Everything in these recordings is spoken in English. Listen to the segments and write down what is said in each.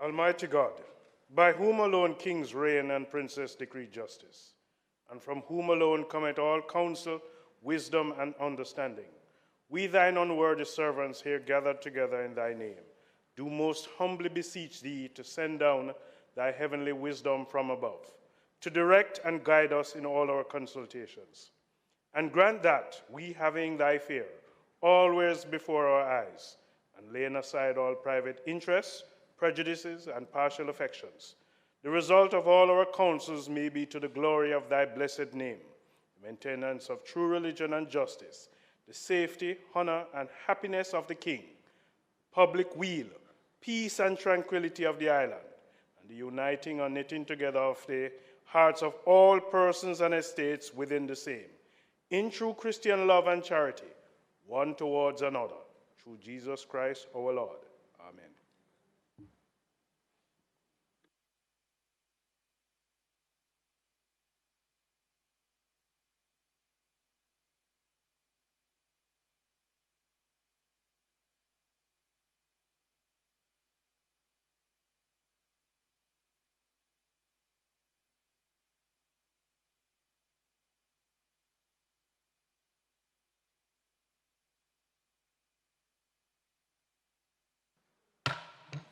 Almighty God, by whom alone kings reign and princes decree justice, and from whom alone cometh all counsel, wisdom, and understanding, we thine unworthy servants here gathered together in thy name, do most humbly beseech thee to send down thy heavenly wisdom from above, to direct and guide us in all our consultations. And grant that we, having thy fear always before our eyes, and laying aside all private interests, prejudices, and partial affections, the result of all our counsels may be to the glory of thy blessed name, the maintenance of true religion and justice, the safety, honor, and happiness of the king, public weal, peace and tranquility of the island, and the uniting or knitting together of the hearts of all persons and estates within the same, in true Christian love and charity, one towards another, through Jesus Christ our Lord. Amen.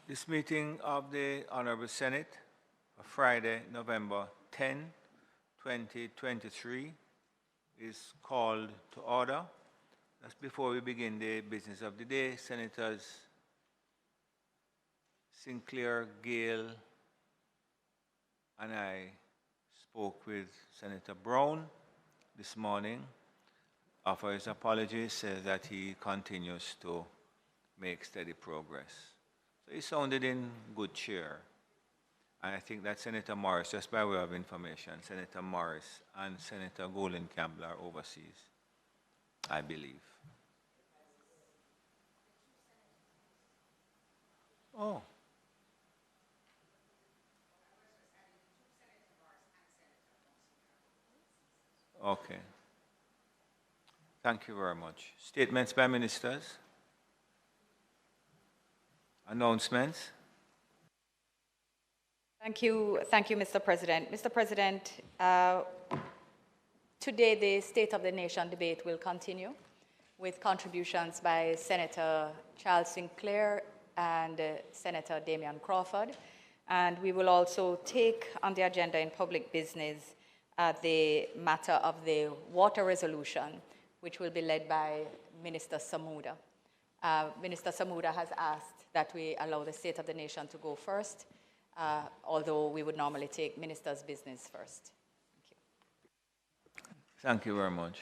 This meeting of the Honorable Senate for Friday, November 10, 2023 is called to order. Just before we begin the business of the day, Senators Sinclair, Gale, and I spoke with Senator Brown this morning, offer his apologies, says that he continues to make steady progress. So he sounded in good cheer. And I think that Senator Morris, just by way of information, Senator Morris and Senator Golden Campbell are overseas, I believe. Oh. Okay. Thank you very much. Statements by ministers. Announcements. Thank you, Mr. President. Mr. President, today the State of the Nation debate will continue with contributions by Senator Charles Sinclair and Senator Damion Crawford. And we will also take on the agenda in public business the matter of the water resolution, which will be led by Minister Samuda. Minister Samuda has asked that we allow the State of the Nation to go first, although we would normally take Minister's business first. Thank you. Thank you very much.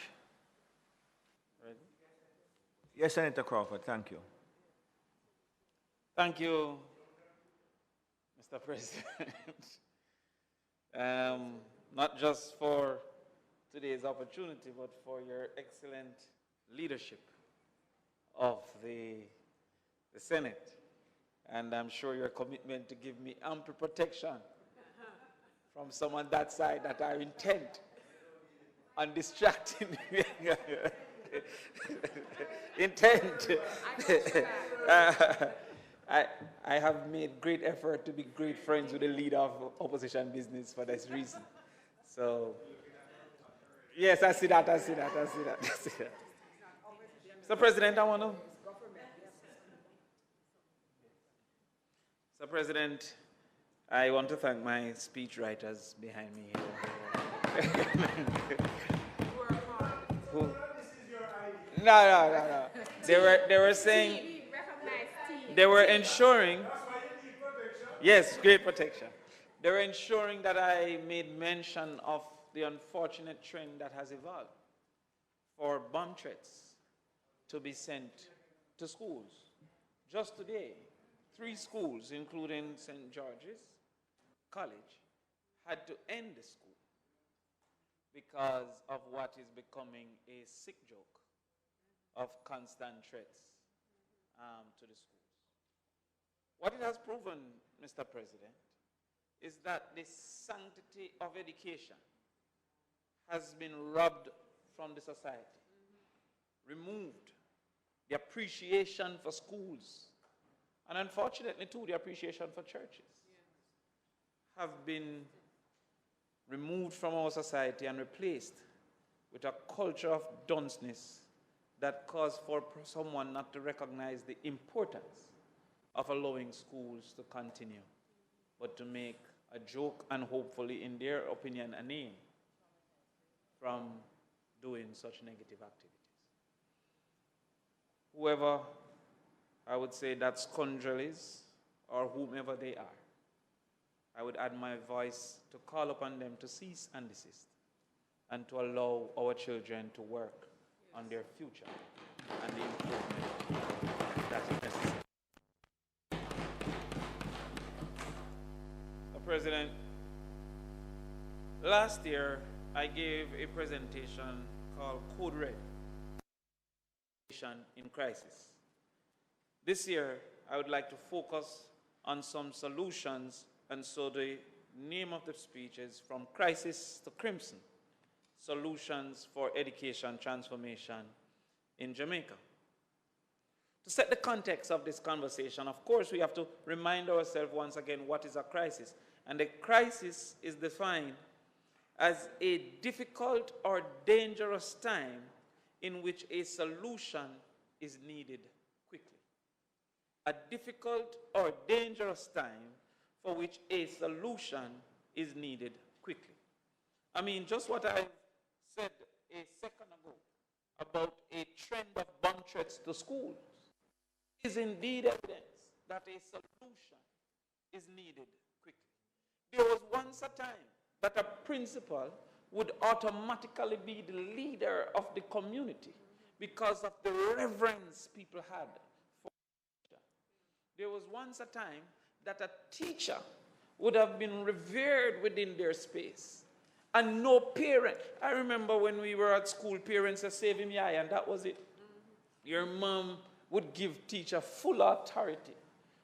Ready? Yes, Senator Crawford, thank you. Thank you, Mr. President. Not just for today's opportunity, but for your excellent leadership of the Senate. And I'm sure your commitment to give me ample protection from someone that side that are intent on distracting me. Intent. I have made great effort to be great friends with the leader of opposition business for this reason. So, yes, I see that. Mr. President, Mr. President, I want to thank my speech writers behind me here. Who? No. They were saying, they were ensuring, yes, great protection. They were ensuring that I made mention of the unfortunate trend that has evolved for bomb threats to be sent to schools. Just today, 3 schools, including St. George's College, had to end the school because of what is becoming a sick joke of constant threats to the schools. What it has proven, Mr. President, is that the sanctity of education has been robbed from the society, removed. The appreciation for schools and unfortunately too, the appreciation for churches have been removed from our society and replaced with a culture of dunceness that cause for someone not to recognize the importance of allowing schools to continue, but to make a joke and hopefully, in their opinion, a name from doing such negative activities. Whoever, I would say, that scoundrel is, or whomever they are, I would add my voice to call upon them to cease and desist and to allow our children to work on their future and the improvement that is necessary. So, President, last year I gave a presentation called Code Red in Crisis. This year I would like to focus on some solutions, and so the name of the speech is From Crisis to Crimson: Solutions for Education Transformation in Jamaica. To set the context of this conversation, of course, we have to remind ourselves once again what is a crisis. And a crisis is defined as a difficult or dangerous time in which a solution is needed quickly. A difficult or dangerous time for which a solution is needed quickly. I mean, just what I said a second ago about a trend of bomb threats to schools is indeed evidence that a solution is needed quickly. There was once a time that a principal would automatically be the leader of the community because of the reverence people had for teacher. There was once a time that a teacher would have been revered within their space, and no parent. I remember when we were at school, parents said, "Save him, yeah," and that was it. Your mom would give teacher full authority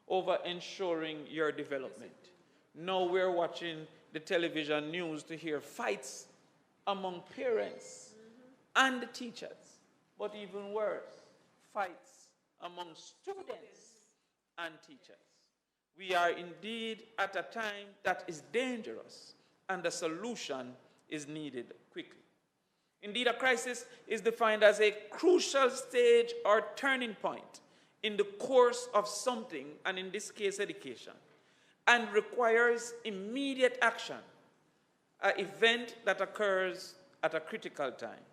over ensuring your development. Now we're watching the television news to hear fights among parents and the teachers, but even worse, fights among students and teachers. We are indeed at a time that is dangerous, and a solution is needed quickly. Indeed, a crisis is defined as a crucial stage or turning point in the course of something, and in this case, education, and requires immediate action, an event that occurs at a critical time.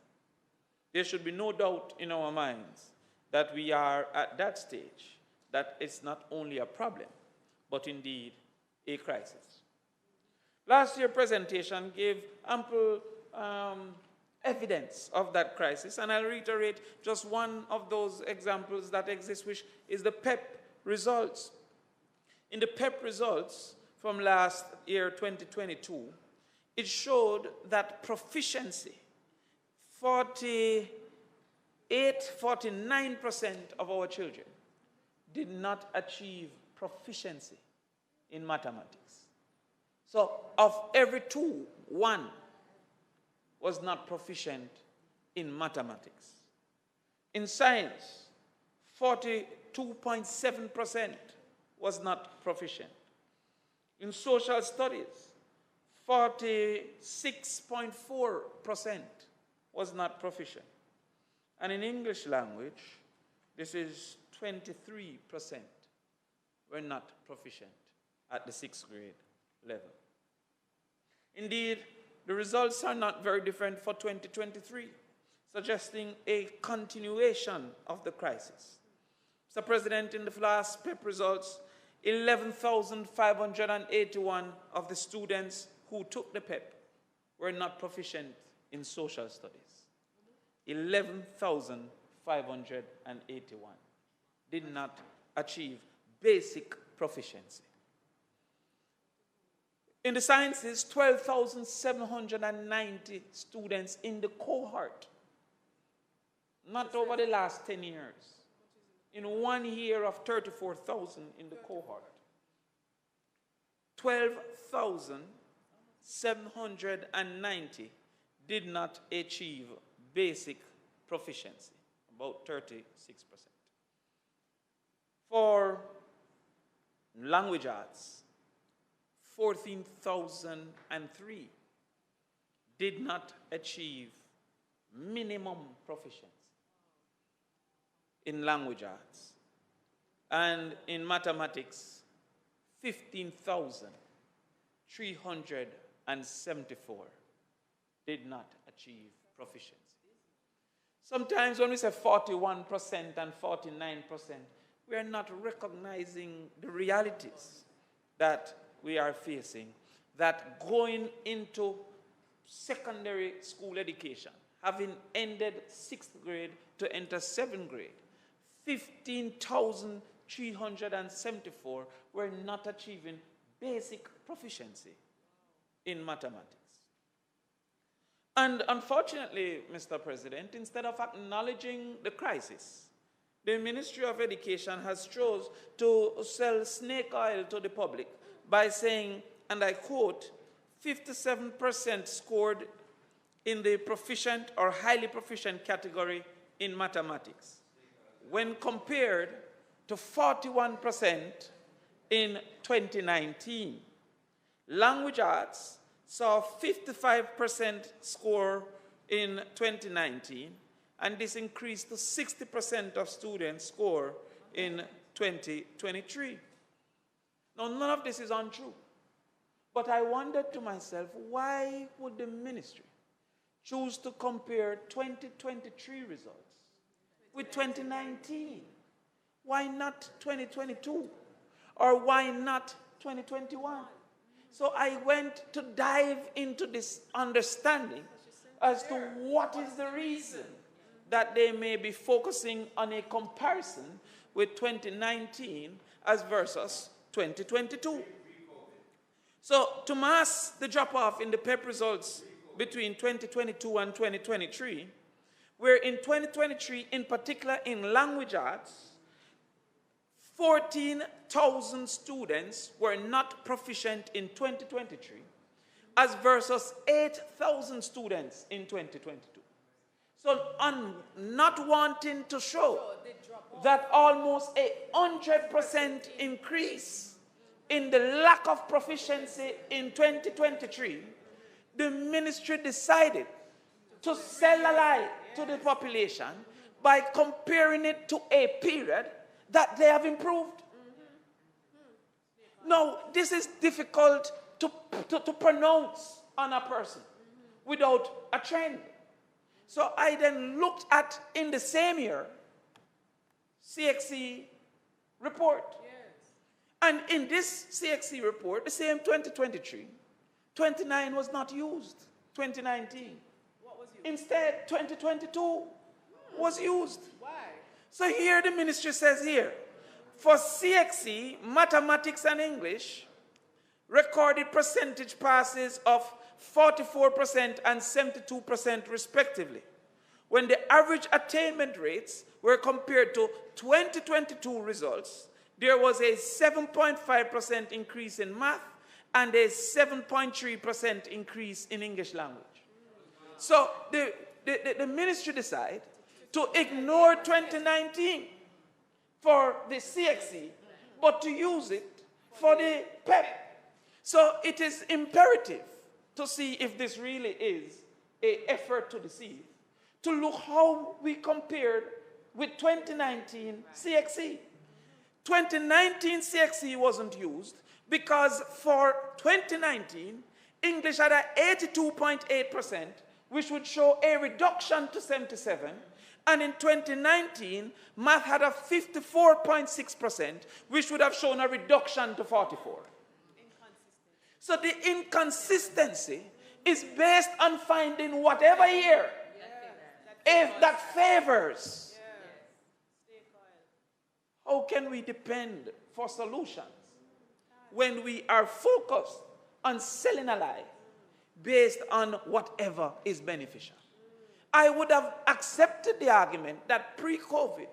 There should be no doubt in our minds that we are at that stage, that it's not only a problem, but indeed a crisis. Last year's presentation gave ample evidence of that crisis, and I'll reiterate just one of those examples that exist, which is the PEP results. In the PEP results from last year, 2022, it showed that proficiency, 49% of our children did not achieve proficiency in mathematics. So of every two, one was not proficient in mathematics. In science, 42.7% was not proficient. In social studies, 46.4% was not proficient. And in English language, this is 23% were not proficient at the 6th grade level. Indeed, the results are not very different for 2023, suggesting a continuation of the crisis. Mr. President, in the last PEP results, 11,581 of the students who took the PEP were not proficient in social studies. 11,581 did not achieve basic proficiency. In the sciences, 12,790 students in the cohort, not over the last 10 years. In 1 year of 34,000 in the cohort, 12,790 did not achieve basic proficiency, about 36%. For Language arts, 14,003 did not achieve minimum proficiency in language arts. And in mathematics, 15,374 did not achieve proficiency. Sometimes when we say 41% and 49%, we are not recognizing the realities that we are facing, that going into secondary school education, having ended 6th grade to enter 7th grade, 15,374 were not achieving basic proficiency in mathematics. And unfortunately, Mr. President, instead of acknowledging the crisis, the Ministry of Education has chosen to sell snake oil to the public by saying, and I quote, 57% scored in the proficient or highly proficient category in mathematics, when compared to 41% in 2019. Language arts saw 55% score in 2019, and this increased to 60% of students score in 2023. Now, none of this is untrue, but I wondered to myself, why would the ministry choose to compare 2023 results with 2019? Why not 2022? Or why not 2021? So I went to dive into this understanding as to what is the reason that they may be focusing on a comparison with 2019 as versus 2022. So to mask the drop-off in the PEP results between 2022 and 2023, where in 2023, in particular in language arts, 14,000 students were not proficient in 2023, as versus 8,000 students in 2022. So on not wanting to show that almost 100% increase in the lack of proficiency in 2023, the ministry decided to sell a lie to the population by comparing it to a period that they have improved. Now, this is difficult to pronounce on a person without a trend. So I then looked at, in the same year, CXC report. And in this CXC report, the same 2023, 29 was not used, 2019. What was used? Instead, 2022 was used. Why? So here the ministry says here, for CXC, mathematics and English, recorded percentage passes of 44% and 72% respectively, when the average attainment rates were compared to 2022 results. There was a 7.5% increase in math and a 7.3% increase in English language. So the ministry decided to ignore 2019 for the CXC, but to use it for the PEP. So it is imperative to see if this really is an effort to deceive, to look how we compared with 2019 CXC. 2019 CXC wasn't used because for 2019, English had an 82.8%, which would show a reduction to 77. And in 2019, math had a 54.6%, which would have shown a reduction to 44. So the inconsistency is based on finding whatever year if that favors. How can we depend for solutions when we are focused on selling a lie based on whatever is beneficial? I would have accepted the argument that pre-COVID,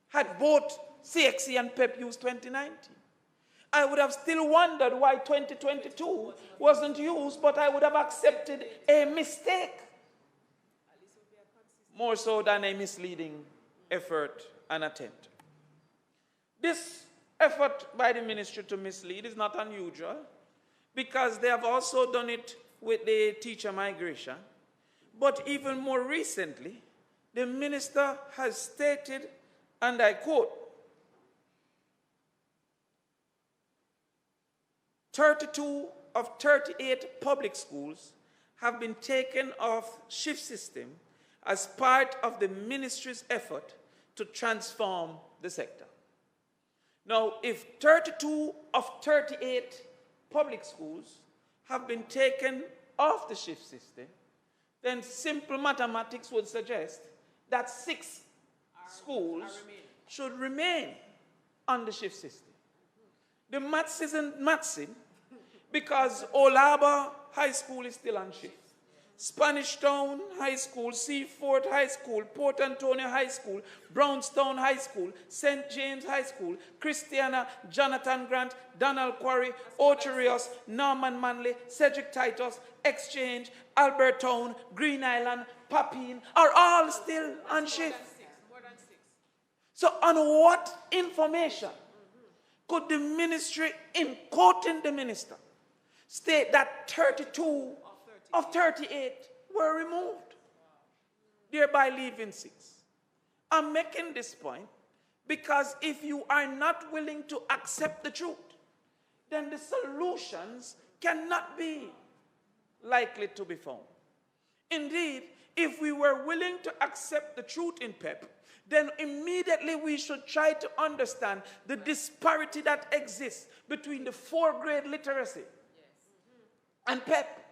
had both CXC and PEP used 2019. I would have still wondered why 2022 wasn't used, but I would have accepted a mistake more so than a misleading effort and attempt. This effort by the ministry to mislead is not unusual, because they have also done it with the teacher migration. But even more recently, the minister has stated, and I quote, 32 of 38 public schools have been taken off shift system as part of the ministry's effort to transform the sector. Now, if 32 of 38 public schools have been taken off the shift system, then simple mathematics would suggest that 6 schools should remain on the shift system. The maths isn't mathsing, because Old Harbor High School is still on shift. Spanish Town High School, Seaford High School, Port Antonio High School, Brownstown High School, St. James High School, Christiana, Jonathan Grant, Donald Quarry, Ocho Rios, Norman Manley, Cedric Titus, Exchange, Albertown, Green Island, Papine are all still on shift. So on what information could the ministry, in quoting the minister, state that 32 of 38 were removed, thereby leaving 6? I'm making this point because if you are not willing to accept the truth, then the solutions cannot be likely to be found. Indeed, if we were willing to accept the truth in PEP, then immediately we should try to understand the disparity that exists between the 4-grade literacy and PEP.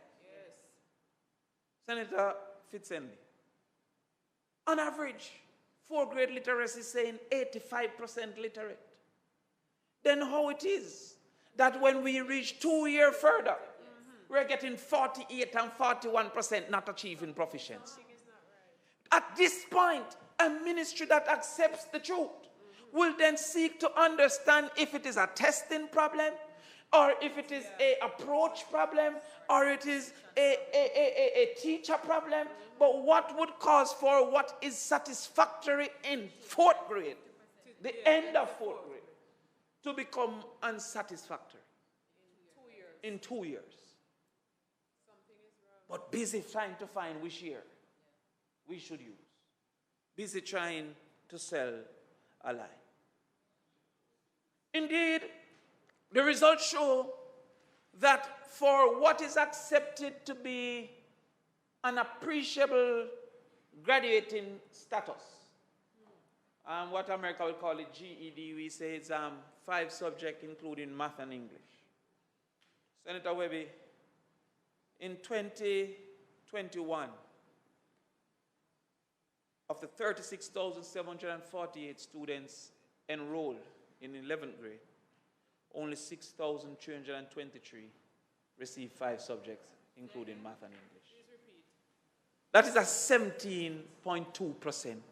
Senator Fitzhenley, on average, 4-grade literacy is saying 85% literate. Then how it is that when we reach 2 years further, we're getting 48 and 41% not achieving proficiency. At this point, a ministry that accepts the truth will then seek to understand if it is a testing problem, or if it is an approach problem, or it is a teacher problem. But what would cause for what is satisfactory in 4th grade, the end of 4th grade, to become unsatisfactory in 2 years? But busy trying to find which year we should use. Busy trying to sell a lie. Indeed, the results show that for what is accepted to be an appreciable graduating status, what America will call it GED, we say it's 5 subjects including math and English. Senator Webby, in 2021, of the 36,748 students enrolled in 11th grade, only 6,323 received 5 subjects, including math and English. That is a 17.2%.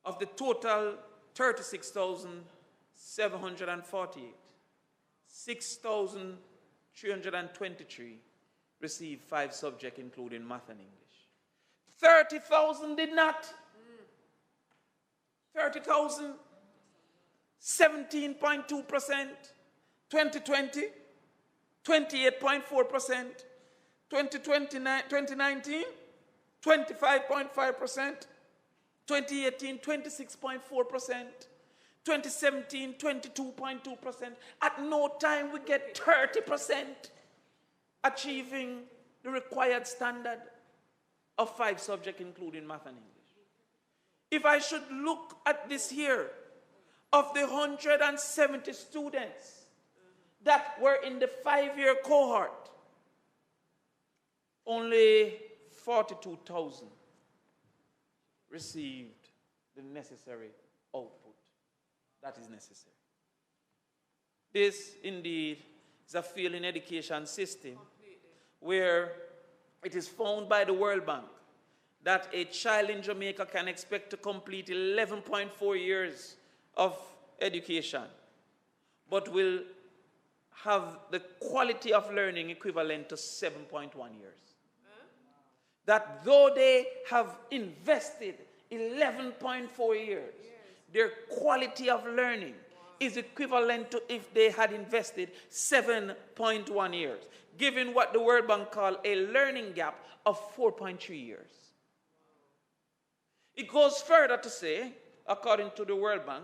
Of the total 36,748, 6,323 received 5 subjects, including math and English. 30,000 did not. 30,000, 17.2%. 2020, 28.4%. 2019, 25.5%. 2018, 26.4%. 2017, 22.2%. At no time we get 30% achieving the required standard of 5 subjects, including math and English. If I should look at this here, of the 170 students that were in the 5-year cohort, only 42,000 received the necessary output that is necessary. This, indeed, is a failing education system where it is found by the World Bank that a child in Jamaica can expect to complete 11.4 years of education, but will have the quality of learning equivalent to 7.1 years. That though they have invested 11.4 years, their quality of learning is equivalent to if they had invested 7.1 years, given what the World Bank call a learning gap of 4.3 years. It goes further to say, according to the World Bank,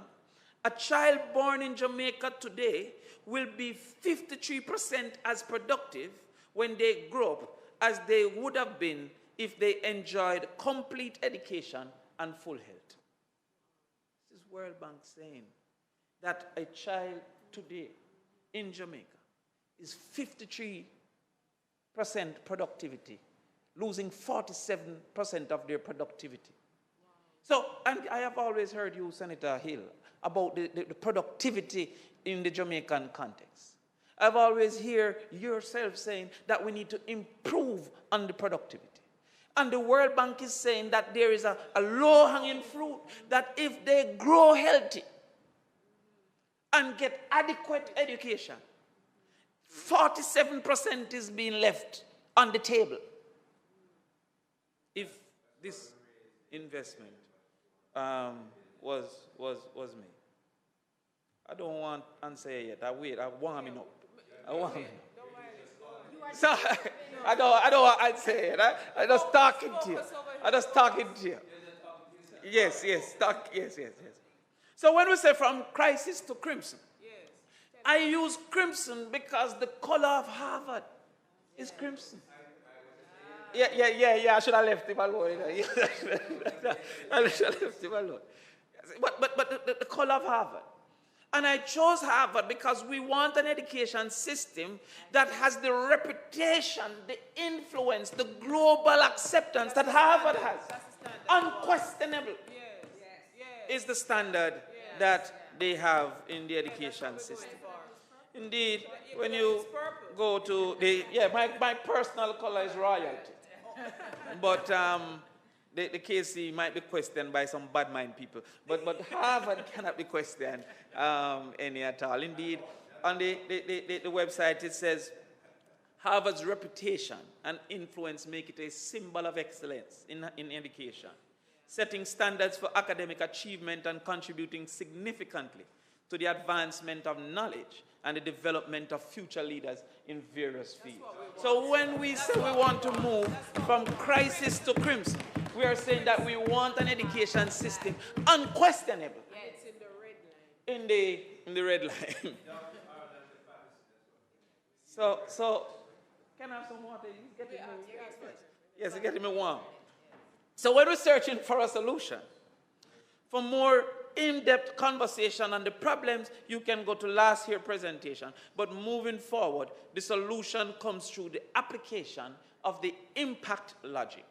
a child born in Jamaica today will be 53% as productive when they grow up as they would have been if they enjoyed complete education and full health. This is World Bank saying that a child today in Jamaica is 53% productivity, losing 47% of their productivity. So, and I have always heard you, Senator Hill, about the productivity in the Jamaican context. I've always heard yourself saying that we need to improve on the productivity. And the World Bank is saying that there is a low-hanging fruit, that if they grow healthy and get adequate education, 47% is being left on the table if this investment was made. I don't want to answer yet. I want him up. So I don't want to answer it. I just talking to you. I just talking to you. Yes. So when we say from crisis to crimson, I use crimson because the color of Harvard is crimson. Yeah. I should have left him alone. I should have left him alone. But the color of Harvard. And I chose Harvard because we want an education system that has the reputation, the influence, the global acceptance that Harvard has. Unquestionable is the standard that they have in the education system. Indeed, when you go to my personal color is royalty. But the KC might be questioned by some bad mind people. But Harvard cannot be questioned any at all. Indeed, on the website it says, Harvard's reputation and influence make it a symbol of excellence in education, setting standards for academic achievement and contributing significantly to the advancement of knowledge and the development of future leaders in various fields. So when we say we want to move from crisis to crimson, we are saying that we want an education system unquestionable. It's in the red line. So can I have some water? Yes, it's getting me warm. So when we're searching for a solution, for more in-depth conversation on the problems, you can go to last year's presentation. But moving forward, the solution comes through the application of the impact logic.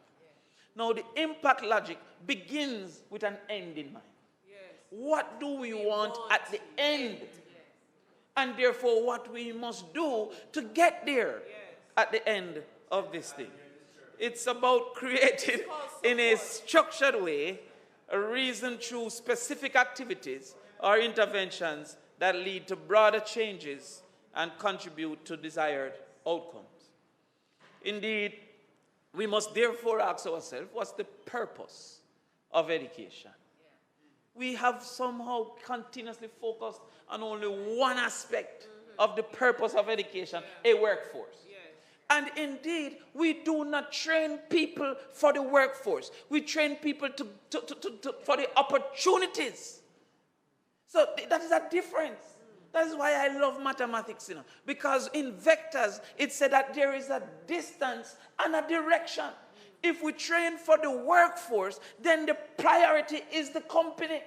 Now, the impact logic begins with an end in mind. Yes. What do we want at the end? Yes. And therefore, what we must do to get there at the end of this thing. It's about creating in a structured way a reason through specific activities or interventions that lead to broader changes and contribute to desired outcomes. Indeed, we must therefore ask ourselves, what's the purpose of education? We have somehow continuously focused on only one aspect of the purpose of education, a workforce. And indeed, we do not train people for the workforce. We train people for the opportunities. So that is a difference. That is why I love mathematics, because in vectors, it said that there is a distance and a direction. If we train for the workforce, then the priority is the company.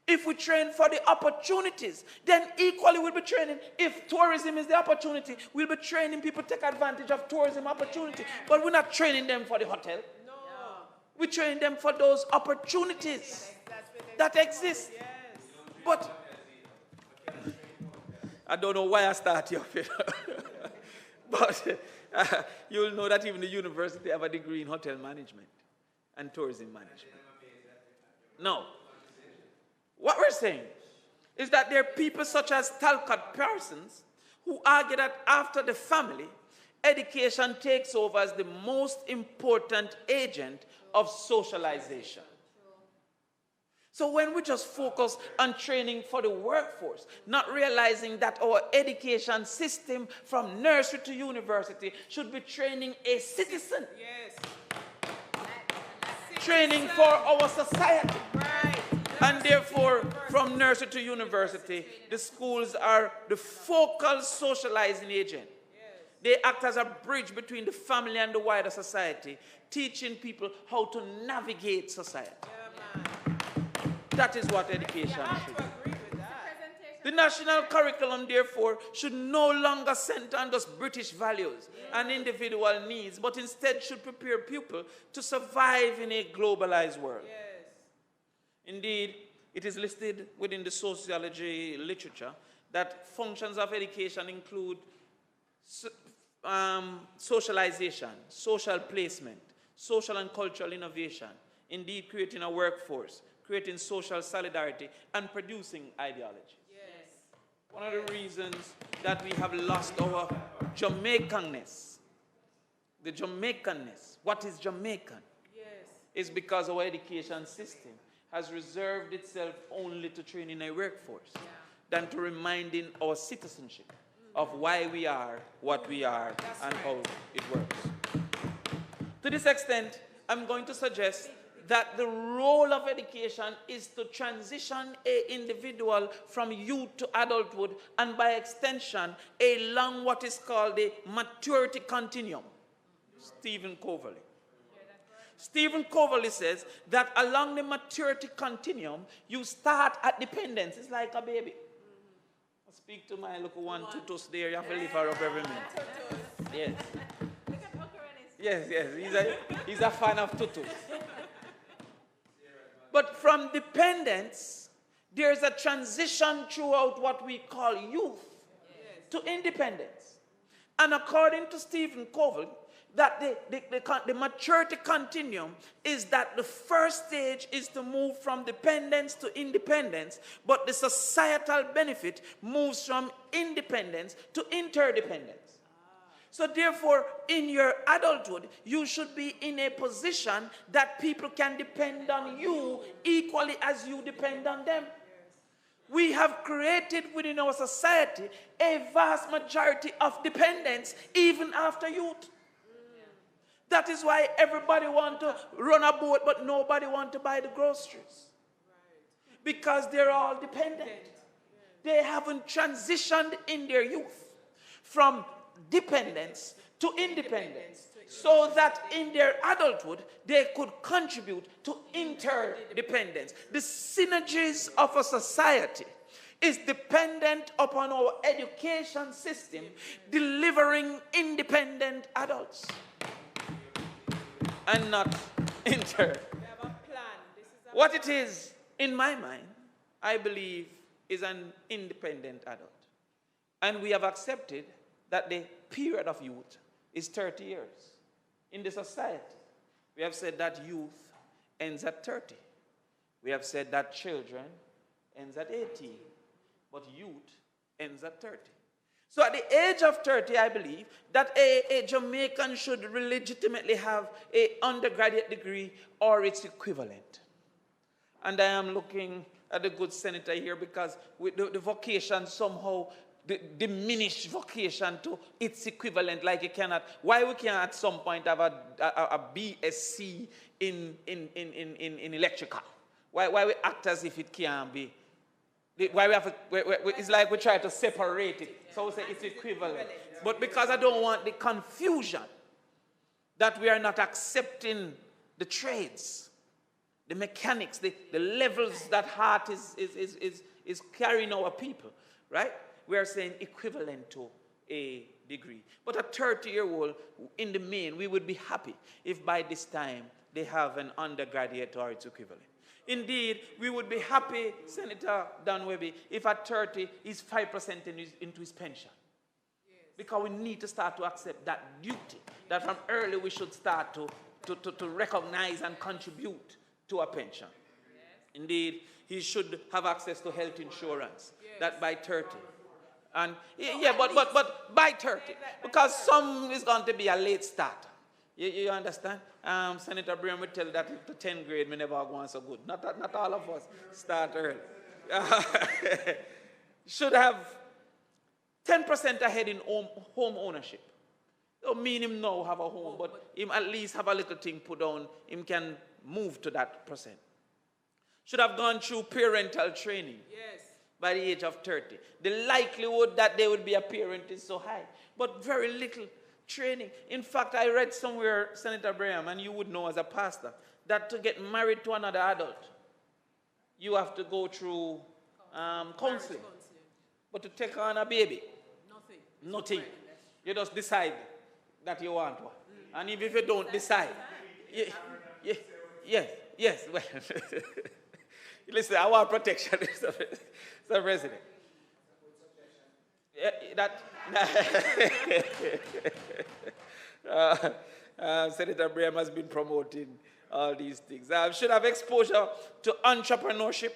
If we train for the opportunities, then equally we'll be training. If tourism is the opportunity, we'll be training people to take advantage of tourism opportunity. But we're not training them for the hotel. No. We train them for those opportunities that exist. Yes. But I don't know why I started off here. But you'll know that even the university have a degree in hotel management and tourism management. No. What we're saying is that there are people such as Talcott Parsons who argue that after the family, education takes over as the most important agent of socialization. So when we just focus on training for the workforce, not realizing that our education system from nursery to university should be training a citizen. Yes. Training for our society. Right. And therefore, from nursery to university, the schools are the focal socializing agent. They act as a bridge between the family and the wider society, teaching people how to navigate society. Yeah, man. That is what education You have should to be. agree with that. The national curriculum, therefore, should no longer center on just British values and individual needs, but instead should prepare people to survive in a globalized world. Yes. Indeed, it is listed within the sociology literature that functions of education include socialization, social placement, social and cultural innovation, indeed creating a workforce, creating social solidarity, and producing ideology. Yes. One of the reasons that we have lost our Jamaicanness, the Jamaicanness, what is Jamaican, Yes. is because our education system has reserved itself only to training a workforce than to reminding our citizenship of why we are what we are and how it works. To this extent, I'm going to suggest that the role of education is to transition an individual from youth to adulthood and by extension along what is called the maturity continuum. Stephen Covey. Stephen Covey says that along the maturity continuum, you start at dependence. It's like a baby. I speak to my little one, Tutus there. You have to lift her up every minute. Yes. Yes, he's a fan of Tutus. But from dependence, there's a transition throughout what we call youth to independence. And according to Stephen Covey, that the maturity continuum is that the first stage is to move from dependence to independence, but the societal benefit moves from independence to interdependence. So therefore, in your adulthood, you should be in a position that people can depend on you equally as you depend on them. We have created within our society a vast majority of dependence even after youth. That is why everybody wants to run a boat, but nobody wants to buy the groceries. Because they're all dependent. They haven't transitioned in their youth from dependence to independence, so that in their adulthood, they could contribute to interdependence. The synergies of a society is dependent upon our education system delivering independent adults. And not inter. What it is, in my mind, I believe, is an independent adult. And we have accepted that the period of youth is 30 years. In the society, we have said that youth ends at 30. We have said that children ends at 18. But youth ends at 30. So at the age of 30, I believe that a Jamaican should legitimately have an undergraduate degree or its equivalent. And I am looking at the good senator here because with the vocation somehow, the diminished vocation to its equivalent, like you cannot, why we can't at some point have a BSc in electrical? Why we act as if it can't be? Why we have it's like we try to separate it. So we say it's equivalent. But because I don't want the confusion that we are not accepting the trades, the mechanics, the levels that heart is carrying our people, right? We are saying equivalent to a degree. But a 30-year-old, in the main, we would be happy if by this time they have an undergraduate or its equivalent. Indeed, we would be happy, Senator Dan Webby, if at 30 he's 5% into his pension. Yes. Because we need to start to accept that duty, that from early we should start to recognize and contribute to a pension. Yes. Indeed, he should have access to health insurance, that by 30. And but by 30, because some is going to be a late starter. You understand? Senator Brian would tell that if the 10th grade, me never go on so good. Not all of us start early. Should have 10% ahead in home ownership. Don't mean him now have a home, but him at least have a little thing put on. Him can move to that percent. Should have gone through parental training. Yes. By the age of 30. The likelihood that they would be a parent is so high, but very little training. In fact, I read somewhere, Senator Braham, and you would know as a pastor, that to get married to another adult, you have to go through counseling. But to take on a baby, nothing. You just decide that you want one. And if you don't decide, yes, well, listen, I want protection, Mr. President. Senator Braham has been promoting all these things. Should have exposure to entrepreneurship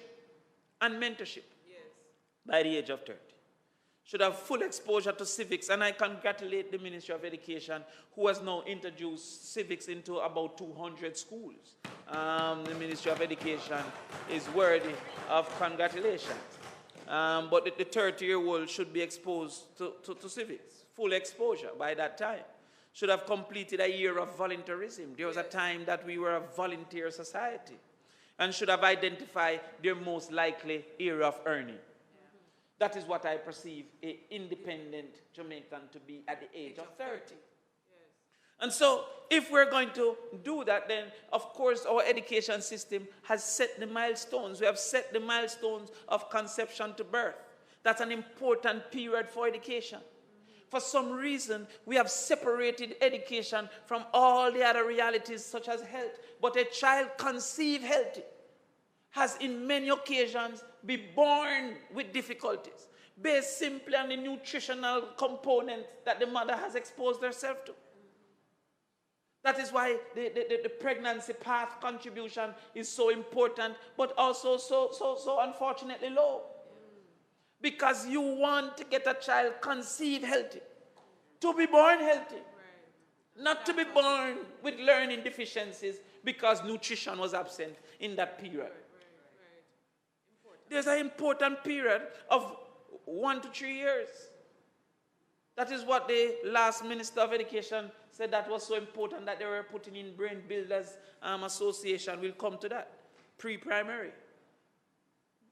and mentorship by the age of 30. Should have full exposure to civics, and I congratulate the Ministry of Education, who has now introduced civics into about 200 schools. The Ministry of Education is worthy of congratulations. But the 30-year-old should be exposed to civics, full exposure by that time. Should have completed a year of volunteerism. There was a time that we were a volunteer society, and should have identified their most likely area of earning. That is what I perceive an independent Jamaican to be at the age of 30. Yes. And so, if we're going to do that, then, of course, our education system has set the milestones. We have set the milestones of conception to birth. That's an important period for education. For some reason, we have separated education from all the other realities, such as health. But a child conceived healthy has in many occasions been born with difficulties, based simply on the nutritional component that the mother has exposed herself to. That is why the pregnancy path contribution is so important, but also so unfortunately low. Because you want to get a child conceived healthy, to be born healthy, not to be born with learning deficiencies because nutrition was absent in that period. There's an important period of 1 to 3 years. That is what the last Minister of Education said that was so important, that they were putting in Brain Builders Association. We'll come to that. Pre-primary.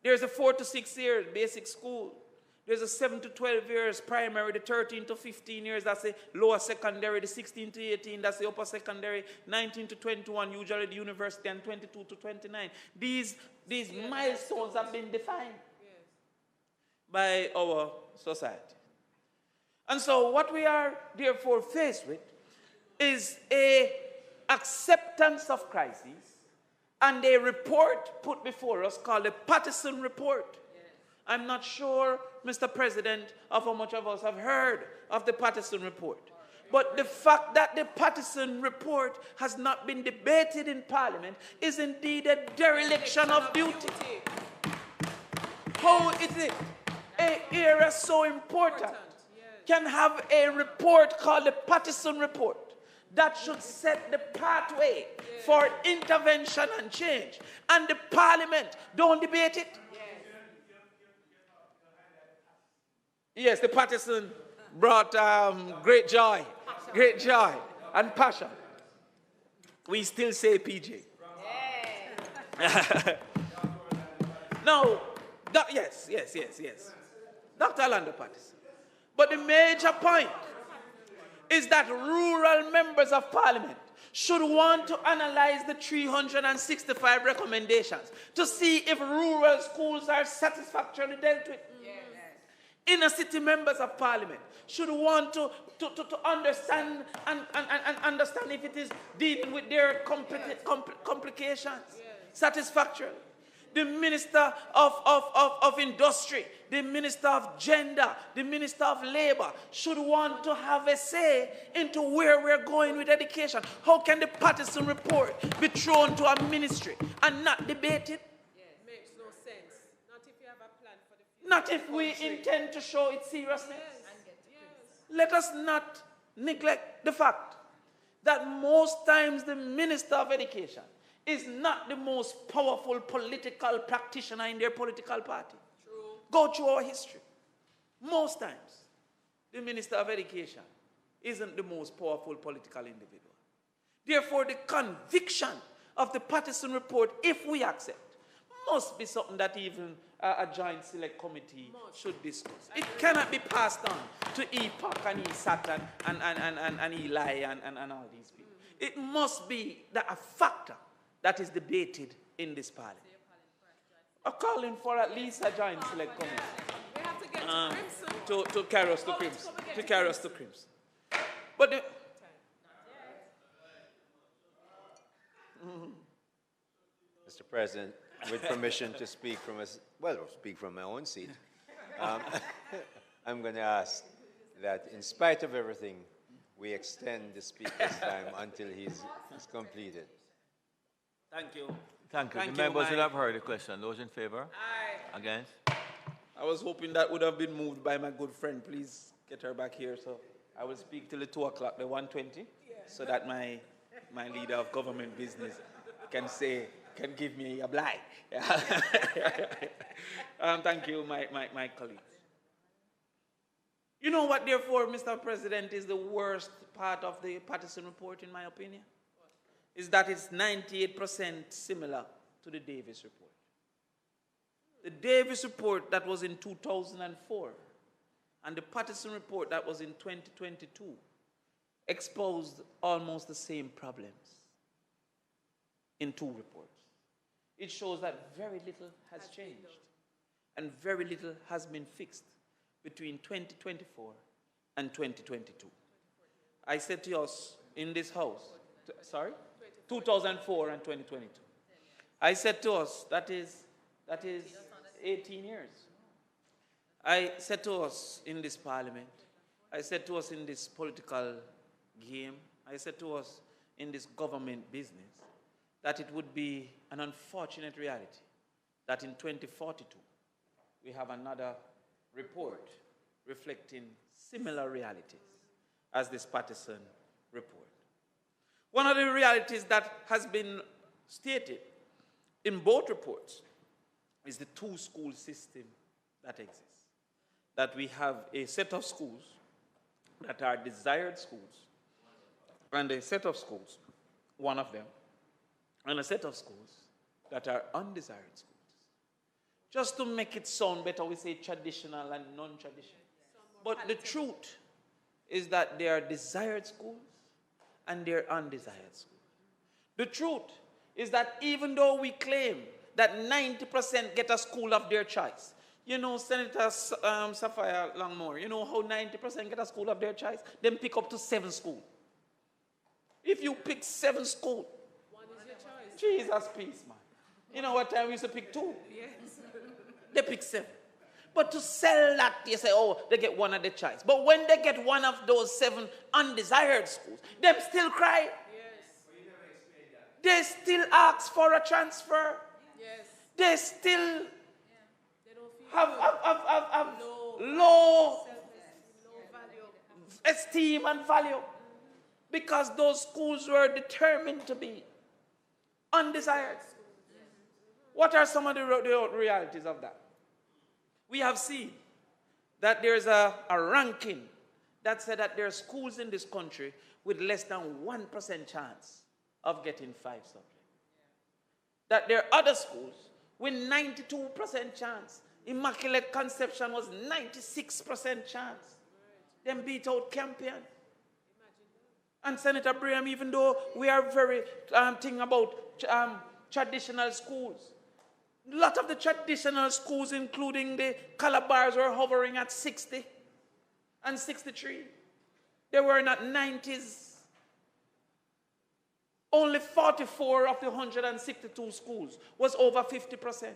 There's a 4 to 6 years basic school. There's a 7 to 12 years primary, the 13 to 15 years, that's the lower secondary, the 16 to 18, that's the upper secondary, 19 to 21, usually the university, and 22 to 29. These milestones have been defined by our society. And so what we are therefore faced with is a acceptance of crises and a report put before us called the Patterson Report. I'm not sure, Mr. President, of how much of us have heard of the Patterson Report. But the fact that the Patterson Report has not been debated in Parliament is indeed a dereliction of duty. How is it an area so important can have a report called the Patterson Report that should set the pathway for intervention and change, and the Parliament don't debate it? Yes, the Patterson brought great joy and passion. We still say PJ. No, yes. Dr. Orlando Patterson. But the major point is that rural members of Parliament should want to analyze the 365 recommendations to see if rural schools are satisfactorily dealt with. Inner city members of Parliament should want to understand and understand if it is dealing with their complications satisfactorily. The Minister of Industry, the Minister of Gender, the Minister of Labor should want to have a say into where we're going with education. How can the Patterson Report be thrown to a ministry and not debated? Makes no sense. Not if you have a plan for the future. Not if we intend to show its seriousness. Let us not neglect the fact that most times the Minister of Education is not the most powerful political practitioner in their political party. True. Go through our history. Most times, the Minister of Education isn't the most powerful political individual. Therefore, the conviction of the Patterson report, if we accept, must be something that even a joint select committee should discuss. It cannot be passed on to EPAC and ESAT and Eli and all these people. It must be a factor that is debated in this parliament. I'm calling for at least a joint select committee. We have to get to Crimson. To carry us to Crimson. To carry us to Crimson. But the, Mr. President, with permission to speak from speak from my own seat, I'm going to ask that in spite of everything, we extend the speaker's time until he's completed. thank you. Thank you. Thank The you, members my- will have heard the question. Those in favor? Aye. Against? I was hoping that would have been moved by my good friend. Please get her back here. So I will speak till the 2 o'clock, the 1:20, so that my leader of government business can give me a blight. Thank you, my colleagues. You know what, therefore, Mr. President, is the worst part of the Patterson report, in my opinion? Is that it's 98% similar to the Davis report. The Davis report that was in 2004 and the Patterson report that was in 2022 exposed almost the same problems in two reports. It shows that very little has changed and very little has been fixed between 2024 and 2022. I said to us in this house, 2004 and 2022. I said to us, that is 18 years. I said to us in this parliament, I said to us in this political game, I said to us in this government business, that it would be an unfortunate reality that in 2042 we have another report reflecting similar realities as this Patterson report. One of the realities that has been stated in both reports is the two-school system that exists. That we have a set of schools that are desired schools, and a set of schools, one of them, and a set of schools that are undesired schools. Just to make it sound better, we say traditional and non-traditional. But the truth is that there are desired schools and there are undesired schools. The truth is that even though we claim that 90% get a school of their choice, you know, Senator Sapphire Longmore, you know how 90% get a school of their choice? Then pick up to 7 schools. If you pick 7 schools, One is your choice. Jesus peace, man. You know what time we used to pick 2? Yes. They pick 7. But to sell that, you say, oh, they get one of the choice. But when they get one of those 7 undesired schools, them still cry. Yes. They still ask for a transfer. Yes. They still They don't feel have low low self-esteem, low value. esteem and value because those schools were determined to be undesired. What are some of the realities of that? We have seen that there's a ranking that said that there are schools in this country with less than 1% chance of getting 5 subjects. That there are other schools with 92% chance. Immaculate Conception was 96% chance. Them beat out Campion. And Senator Braham, even though we are very thinking about traditional schools, a lot of the traditional schools, including the Calabars, were hovering at 60 and 63. They were not 90s. Only 44 of the 162 schools was over 50%.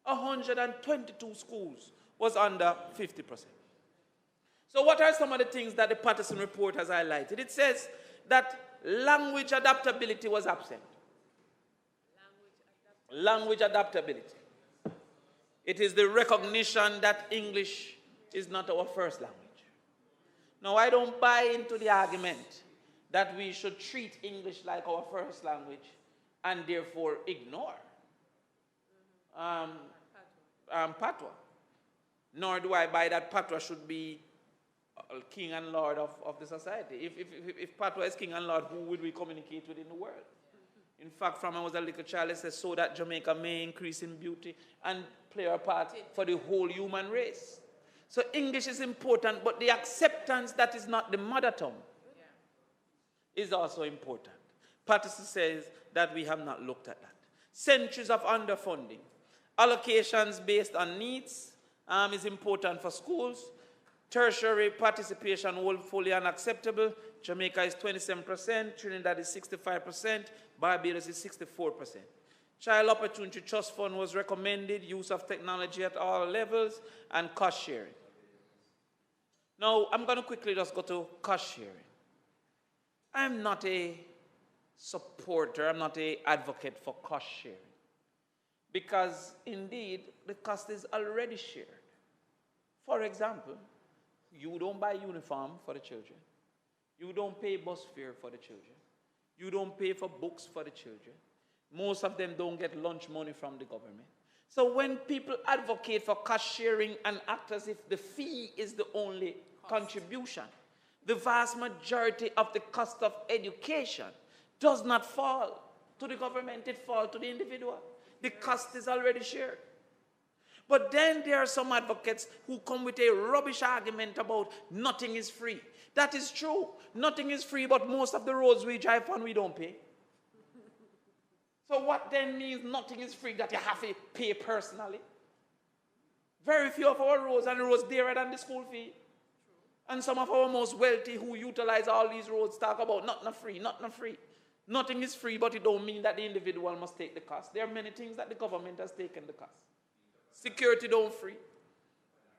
122 schools was under 50%. So what are some of the things that the Patterson report has highlighted? It says that language adaptability was absent. Language adaptability. It is the recognition that English is not our first language. Now, I don't buy into the argument that we should treat English like our first language and therefore ignore Patois. Nor do I buy that Patois should be king and lord of the society. If Patois is king and lord, who would we communicate with in the world? In fact, from I was a little child, it says, so that Jamaica may increase in beauty and play a part for the whole human race. So English is important, but the acceptance that is not the mother tongue is also important. Patterson says that we have not looked at that. Centuries of underfunding. Allocations based on needs is important for schools. Tertiary participation woefully unacceptable. Jamaica is 27%, Trinidad is 65%, Barbados is 64%. Child Opportunity Trust Fund was recommended, use of technology at all levels, and cost sharing. Now, I'm going to quickly just go to cost sharing. I'm not a supporter, I'm not an advocate for cost sharing. Because, indeed, the cost is already shared. For example, you don't buy uniform for the children. You don't pay bus fare for the children. You don't pay for books for the children. Most of them don't get lunch money from the government. So when people advocate for cost sharing and act as if the fee is the only contribution, the vast majority of the cost of education does not fall to the government, it falls to the individual. The cost is already shared. But then there are some advocates who come with a rubbish argument about nothing is free. That is true. Nothing is free, but most of the roads we drive on, we don't pay. So what then means nothing is free, that you have to pay personally? Very few of our roads and the roads dearer than the school fee. And some of our most wealthy who utilize all these roads talk about nothing free, nothing free. Nothing is free, but it don't mean that the individual must take the cost. There are many things that the government has taken the cost. Security don't free.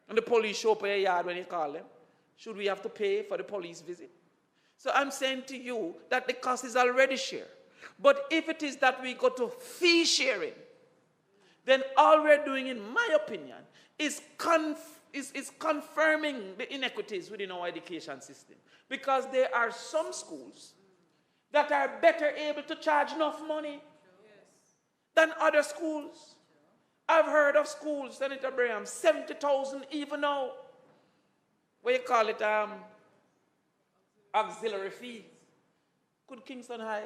And the police show up at your yard when you call them. Should we have to pay for the police visit? So I'm saying to you that the cost is already shared. But if it is that we go to fee sharing, then all we're doing, in my opinion, is confirming the inequities within our education system. Because there are some schools that are better able to charge enough money than other schools. I've heard of schools, Senator Braham, 70,000 even now. What you call it? Auxiliary fees. Could Kingston High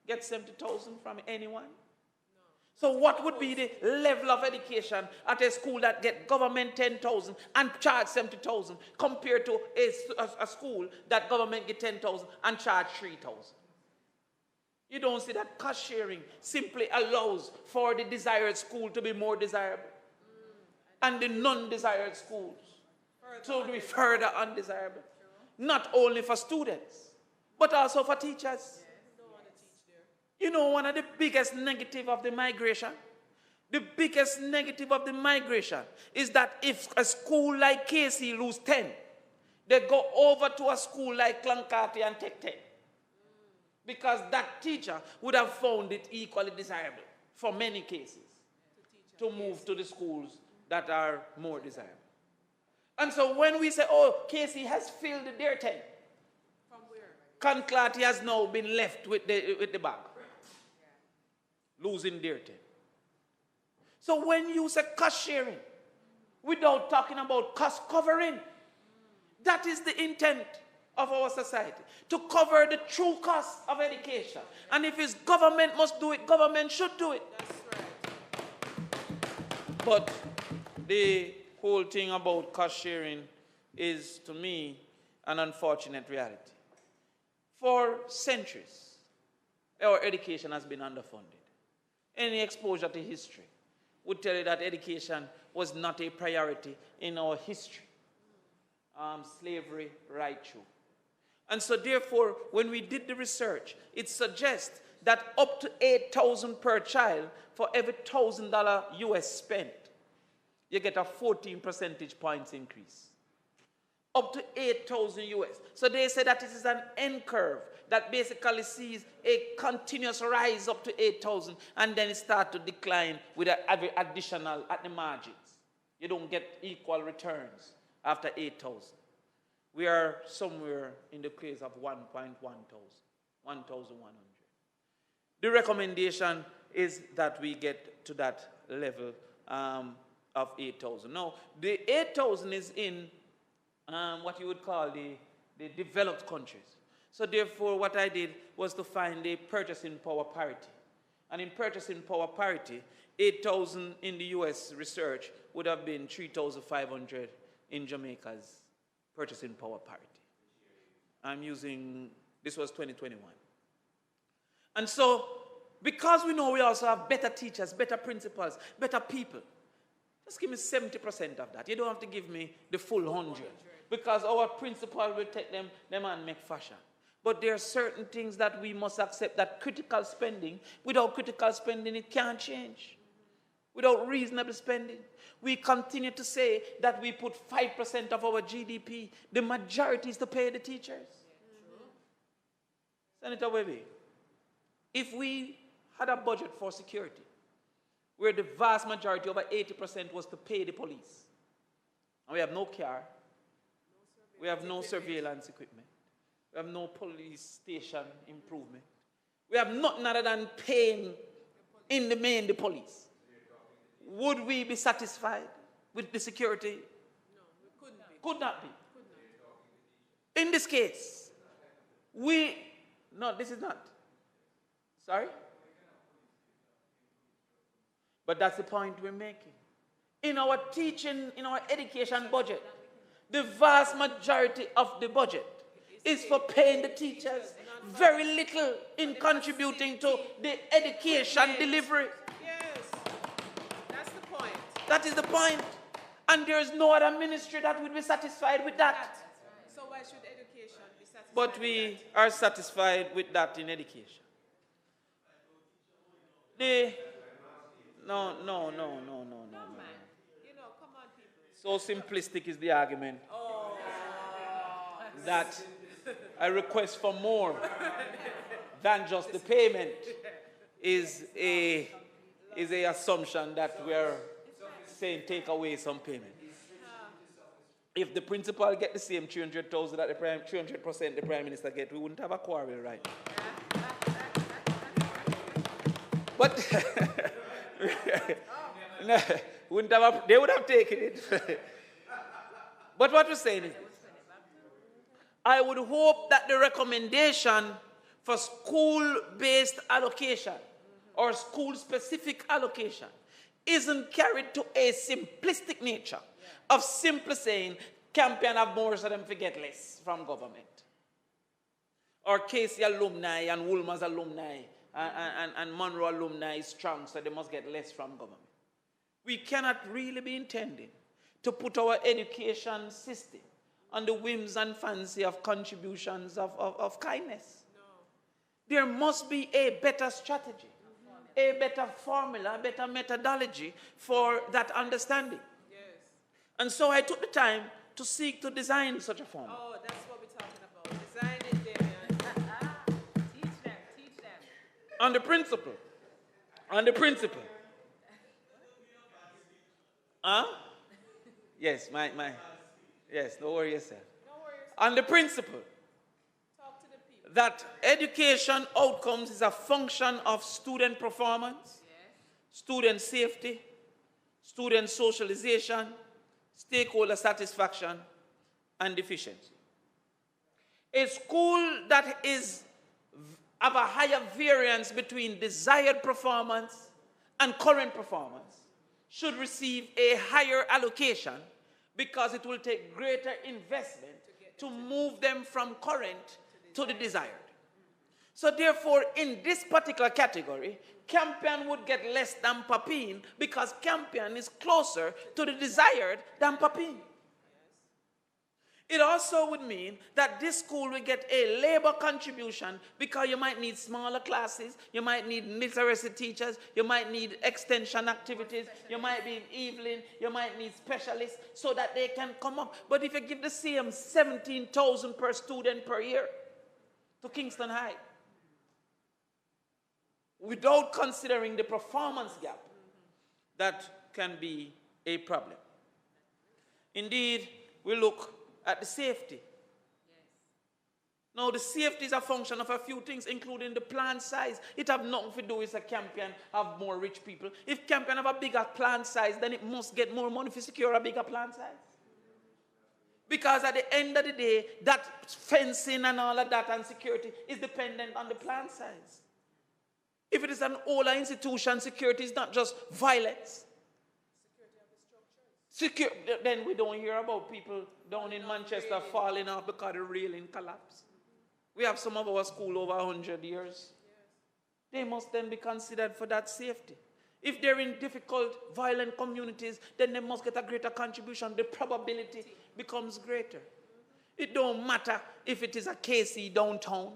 get 70,000 from anyone? No. So what would be the level of education at a school that get government 10,000 and charge 70,000 compared to a school that government get 10,000 and charge 3,000? You don't see that cost sharing simply allows for the desired school to be more desirable and the non-desired schools to be further undesirable. Not only for students, but also for teachers. You know, one of the biggest negative of the migration, is that if a school like KC lose 10, they go over to a school like Cloncurry and take 10. Because that teacher would have found it equally desirable for many cases to move to the schools that are more desirable. And so when we say, oh, KC has filled their 10, from where? Cloncurry has now been left with the bag, losing their 10. So when you say cost sharing, without talking about cost covering, that is the intent of our society, to cover the true cost of education. And if it's government must do it, government should do it. That's right. But the whole thing about cost sharing is, to me, an unfortunate reality. For centuries, our education has been underfunded. Any exposure to history would tell you that education was not a priority in our history. Slavery right through. And so therefore, when we did the research, it suggests that up to $8,000 per child for every $1,000 US spent, you get a 14 percentage points increase. Up to 8,000 US. So they say that it is an N curve that basically sees a continuous rise up to 8,000 and then it starts to decline with every additional at the margins. You don't get equal returns after 8,000. we are somewhere in the case of 1,100. The recommendation is that we get to that level of 8,000. Now, the 8,000 is in what you would call the developed countries. So therefore, what I did was to find a purchasing power parity. And in purchasing power parity, 8,000 in the US research would have been 3,500 in Jamaica's purchasing power parity. I'm using, this was 2021. And so, because we know we also have better teachers, better principals, better people, just give me 70% of that. You don't have to give me the full 100. Because our principal will take them and make fashion. But there are certain things that we must accept, that critical spending, without critical spending, it can't change. Without reasonable spending. We continue to say that we put 5% of our GDP. The majority is to pay the teachers. Senator Webby, if we had a budget for security, where the vast majority, over 80%, was to pay the police, and we have no car, we have no surveillance equipment, we have no police station improvement, we have nothing other than paying in the main the police, would we be satisfied with the security? No, we couldn't be. Could not be. Could not. In this case, no, this is not. Sorry? But that's the point we're making. In our teaching, in our education budget, the vast majority of the budget is for paying the teachers. Very little in contributing to the education delivery. Yes, that's the point. That is the point. And there is no other ministry that would be satisfied with that. So why should education be satisfied? But we are satisfied with that in education. No. You know, come on, people. So simplistic is the argument that a request for more than just the payment is a assumption that we're saying take away some payment. If the principal get the same 300,000 that the 300% the prime minister get, we wouldn't have a quarrel right now. But no, they would have taken it. But what we're saying is, I would hope that the recommendation for school-based allocation or school-specific allocation isn't carried to a simplistic nature of simply saying, Campion have more so them forget less from government. Or Casey alumni and Woolmer's alumni and Monroe alumni is strong, so they must get less from government. We cannot really be intending to put our education system on the whims and fancy of contributions of kindness. No. There must be a better strategy, a better formula, a better methodology for that understanding. Yes. And so I took the time to seek to design such a formula. Oh, that's what we're talking about. Design it, Damion. Teach them. On the principle. Huh? Yes, yes, no worry yourself. No worries. On the principle Talk to the people. that education outcomes is a function of student performance, student safety, student socialization, stakeholder satisfaction, and efficiency. A school that is of a higher variance between desired performance and current performance should receive a higher allocation because it will take greater investment to move them from current to the desired. So therefore, in this particular category, Campion would get less than Papine because Campion is closer to the desired than Papine. It also would mean that this school will get a labor contribution because you might need smaller classes, you might need literacy teachers, you might need extension activities, you might be in evening, you might need specialists so that they can come up. But if you give the same 17,000 per student per year to Kingston High, without considering the performance gap, that can be a problem. Indeed, we look at the safety Now, the safety is a function of a few things, including the plant size. It have nothing to do with a campion have more rich people. If campion have a bigger plant size, then it must get more money to secure a bigger plant size. Because at the end of the day, that fencing and all of that and security is dependent on the plant size. If it is an older institution, security is not just violence. Then we don't hear about people down in Manchester falling off because the railing collapsed. We have some of our school over 100 years. They must then be considered for that safety. If they're in difficult, violent communities, then they must get a greater contribution. The probability becomes greater. It don't matter if it is a KC downtown.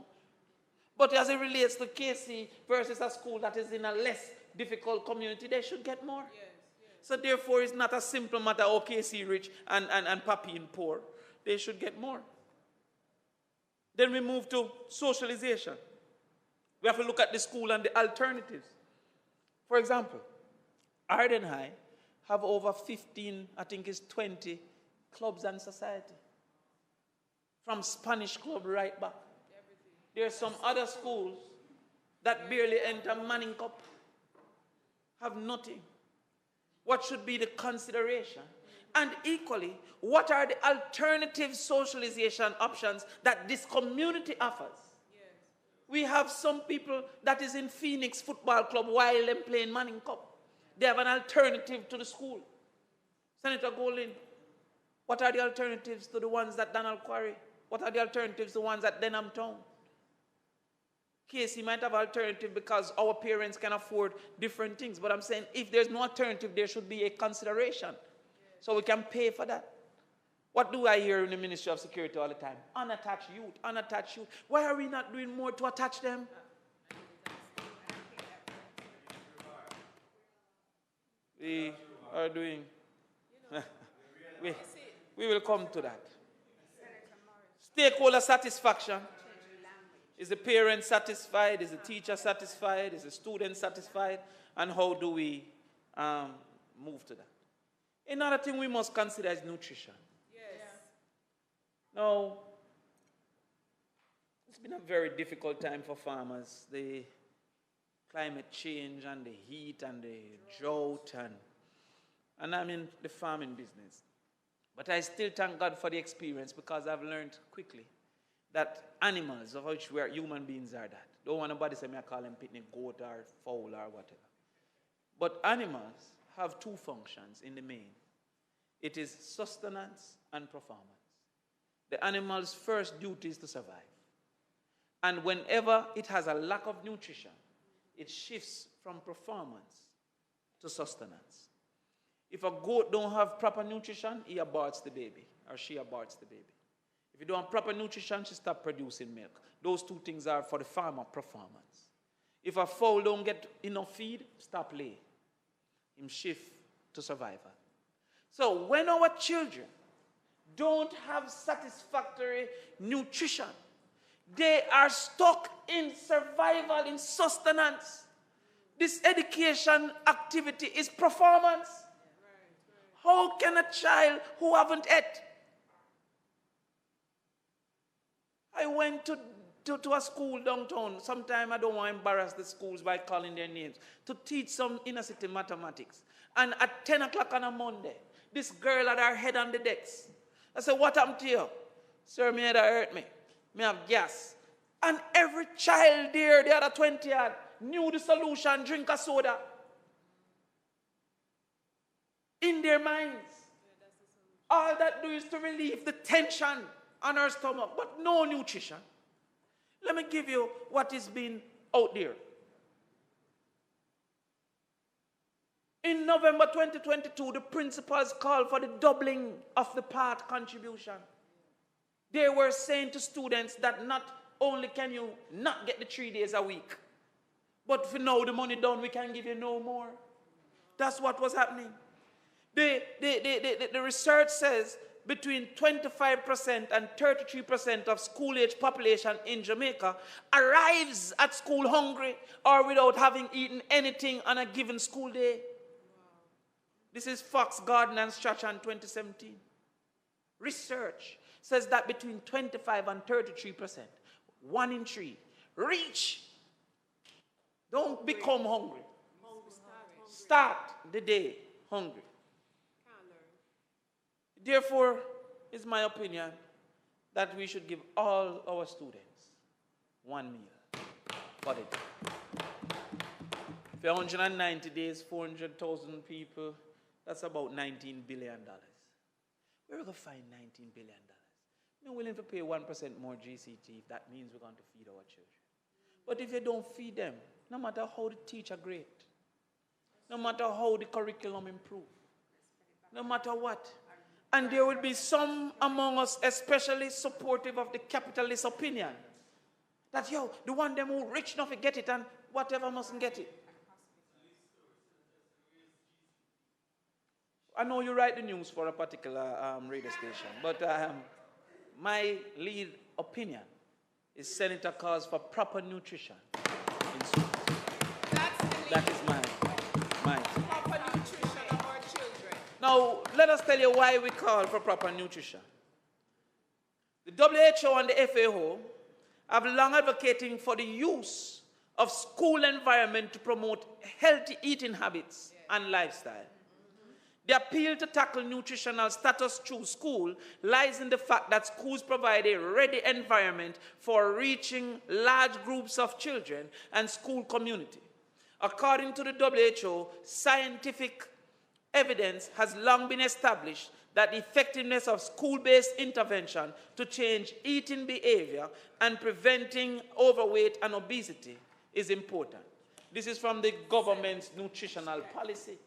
But as it relates to KC versus a school that is in a less difficult community, they should get more. So therefore, it's not a simple matter, oh, KC rich and Papine poor. They should get more. Then we move to socialization. We have to look at the school and the alternatives. For example, Arden High have over 15, I think it's 20 clubs and society. From Spanish club right back. There are some other schools that barely enter Manning Cup. Have nothing. What should be the consideration? And equally, what are the alternative socialization options that this community offers? Yes. We have some people that is in Phoenix Football Club while they're playing Manning Cup. They have an alternative to the school. Senator Golding, what are the alternatives to the ones at Donald Quarry? What are the alternatives to the ones at Denham Town? Casey might have alternative because our parents can afford different things. But I'm saying if there's no alternative, there should be a consideration. So we can pay for that. What do I hear in the Ministry of Security all the time? Unattached youth, unattached youth. Why are we not doing more to attach them? We are doing... we will come to that. Stakeholder satisfaction. Is the parent satisfied? Is the teacher satisfied? Is the student satisfied? And how do we move to that? Another thing we must consider is nutrition. Yes. Now, it's been a very difficult time for farmers. The climate change and the heat and the drought and I'm in the farming business. But I still thank God for the experience because I've learned quickly that animals, of which we are human beings, are that. Don't want nobody say me I call them pitney goat or fowl or whatever. But animals have two functions in the main. It is sustenance and performance. The animal's first duty is to survive. And whenever it has a lack of nutrition, it shifts from performance to sustenance. If a goat don't have proper nutrition, he aborts the baby, or she aborts the baby. If you don't have proper nutrition, she stops producing milk. Those two things are for the farmer performance. If a fowl don't get enough feed, stop lay. Him shift to survival. So when our children don't have satisfactory nutrition, they are stuck in survival, in sustenance. This education activity is performance. How can a child who haven't ate? I went to a school downtown. Sometimes I don't want to embarrass the schools by calling their names. To teach some inner city mathematics. And at 10 o'clock on a Monday, this girl had her head on the decks. I said, what happened to you? Sir, me head hurt me. Me have gas. And every child there, the other 20 had, knew the solution, drink a soda. In their minds. All that do is to relieve the tension on her stomach, but no nutrition. Let me give you what is being out there. In November 2022, the principals called for the doubling of the part contribution. They were saying to students that not only can you not get the 3 days a week, but for now the money down, we can give you no more. That's what was happening. The research says between 25% and 33% of school-age population in Jamaica arrives at school hungry or without having eaten anything on a given school day. Wow. This is Fox, Garden and Strachan 2017. Research says that between 25 and 33% 1 in 3. Reach. Don't become hungry. Start the day hungry. Therefore, it's my opinion that we should give all our students 1 meal for the day. For 190 days, 400,000 people, that's about $19 billion. Where are we going to find $19 billion? We're willing to pay 1% more GCT if that means we're going to feed our children. But if you don't feed them, no matter how the teacher great, no matter how the curriculum improve, no matter what, and there will be some among us especially supportive of the capitalist opinion that, yo, the one them who rich enough to get it and whatever mustn't get it. I know you write the news for a particular radio station, but my lead opinion is Senator calls for proper nutrition in schools. That is my Proper nutrition of our children. Now, let us tell you why we call for proper nutrition. The WHO and the FAO have long advocating for the use of school environment to promote healthy eating habits and lifestyle. The appeal to tackle nutritional status through school lies in the fact that schools provide a ready environment for reaching large groups of children and school community. According to the WHO, scientific evidence has long been established that the effectiveness of school-based intervention to change eating behavior and preventing overweight and obesity is important. This is from the government's nutritional policy.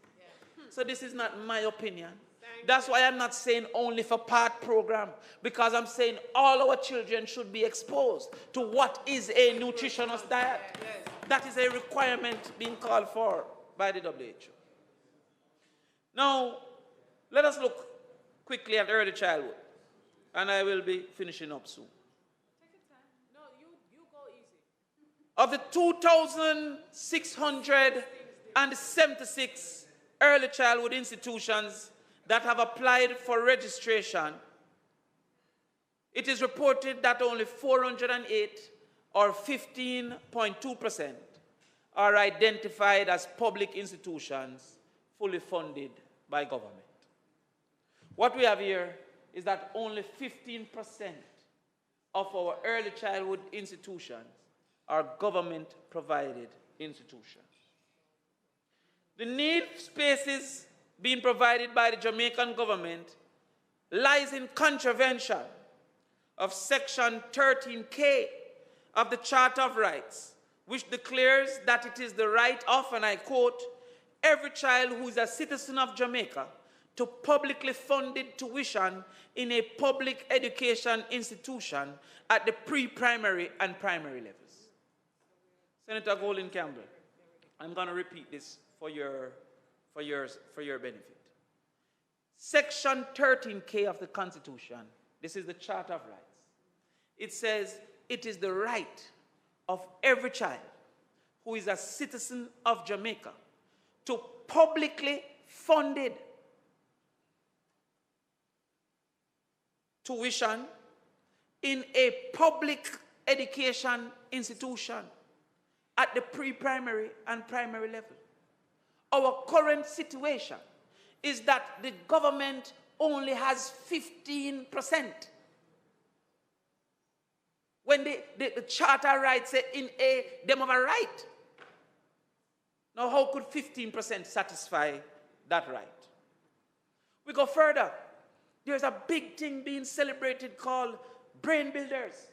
So this is not my opinion. That's why I'm not saying only for part program, because I'm saying all our children should be exposed to what is a nutritious diet. That is a requirement being called for by the WHO. Now, let us look quickly at early childhood, and I will be finishing up soon. Take your time. No, you go easy. Of the 2,676 early childhood institutions that have applied for registration, it is reported that only 408, or 15.2%, are identified as public institutions fully funded by government. What we have here is that only 15% of our early childhood institutions are government-provided institutions. The need spaces being provided by the Jamaican government lies in contravention of Section 13K of the Charter of Rights, which declares that it is the right of, and I quote, every child who is a citizen of Jamaica to publicly funded tuition in a public education institution at the pre-primary and primary levels. Senator Golden Campbell, I'm going to repeat this for your benefit. Section 13K of the Constitution, this is the Charter of Rights. It says it is the right of every child who is a citizen of Jamaica to publicly funded tuition in a public education institution at the pre-primary and primary level. Our current situation is that the government only has 15%. When the Charter rights say in a them have a right. Now how could 15% satisfy that right? We go further. There's a big thing being celebrated called Brain Builders.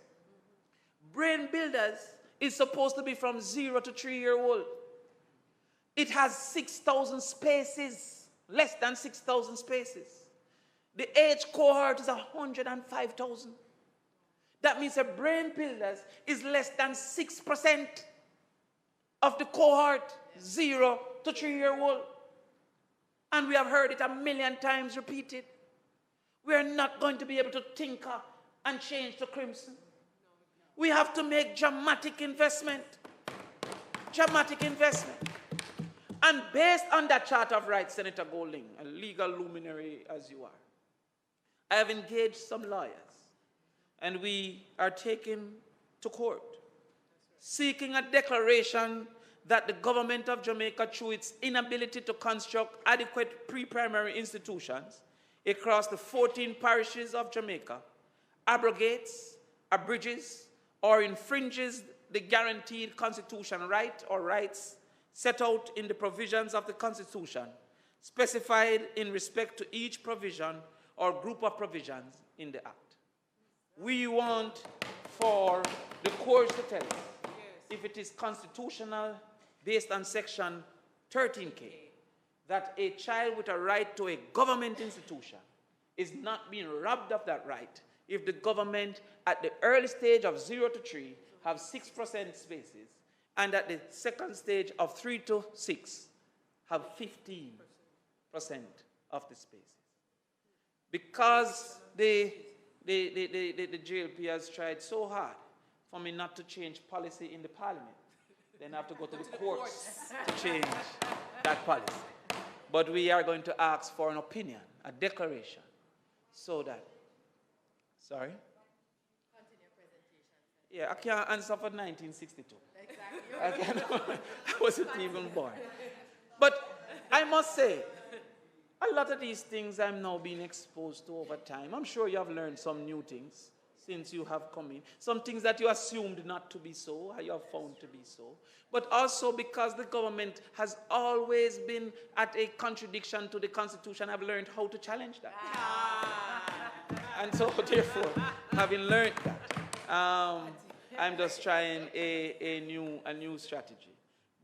Brain Builders is supposed to be from 0 to 3-year-old. It has 6,000 spaces, less than 6,000 spaces. The age cohort is 105,000. That means a Brain Builders is less than 6% of the cohort, 0 to 3-year-old. And we have heard it a million times repeated. We are not going to be able to tinker and change the crimson. We have to make dramatic investment. Dramatic investment. And based on that Charter of Rights, Senator Golding, a legal luminary as you are, I have engaged some lawyers, and we are taking to court, seeking a declaration that the government of Jamaica, through its inability to construct adequate pre-primary institutions across the 14 parishes of Jamaica, abrogates, abridges, or infringes the guaranteed constitutional right or rights set out in the provisions of the Constitution, specified in respect to each provision or group of provisions in the Act. We want for the courts to tell us if it is constitutional based on Section 13K, that a child with a right to a government institution is not being robbed of that right if the government at the early stage of 0 to 3 have 6% spaces, and at the second stage of 3 to 6 have 15% of the spaces. Because the JLP has tried so hard for me not to change policy in the parliament, then I have to go to the courts to change that policy. But we are going to ask for an opinion, a declaration, so that, sorry? Yeah, I can't answer for 1962. Exactly. I wasn't even born. But I must say, a lot of these things I'm now being exposed to over time. I'm sure you have learned some new things since you have come in. Some things that you assumed not to be so, you have found to be so. But also because the government has always been at a contradiction to the Constitution, I've learned how to challenge that. And so, therefore, having learned that, I'm just trying a new strategy.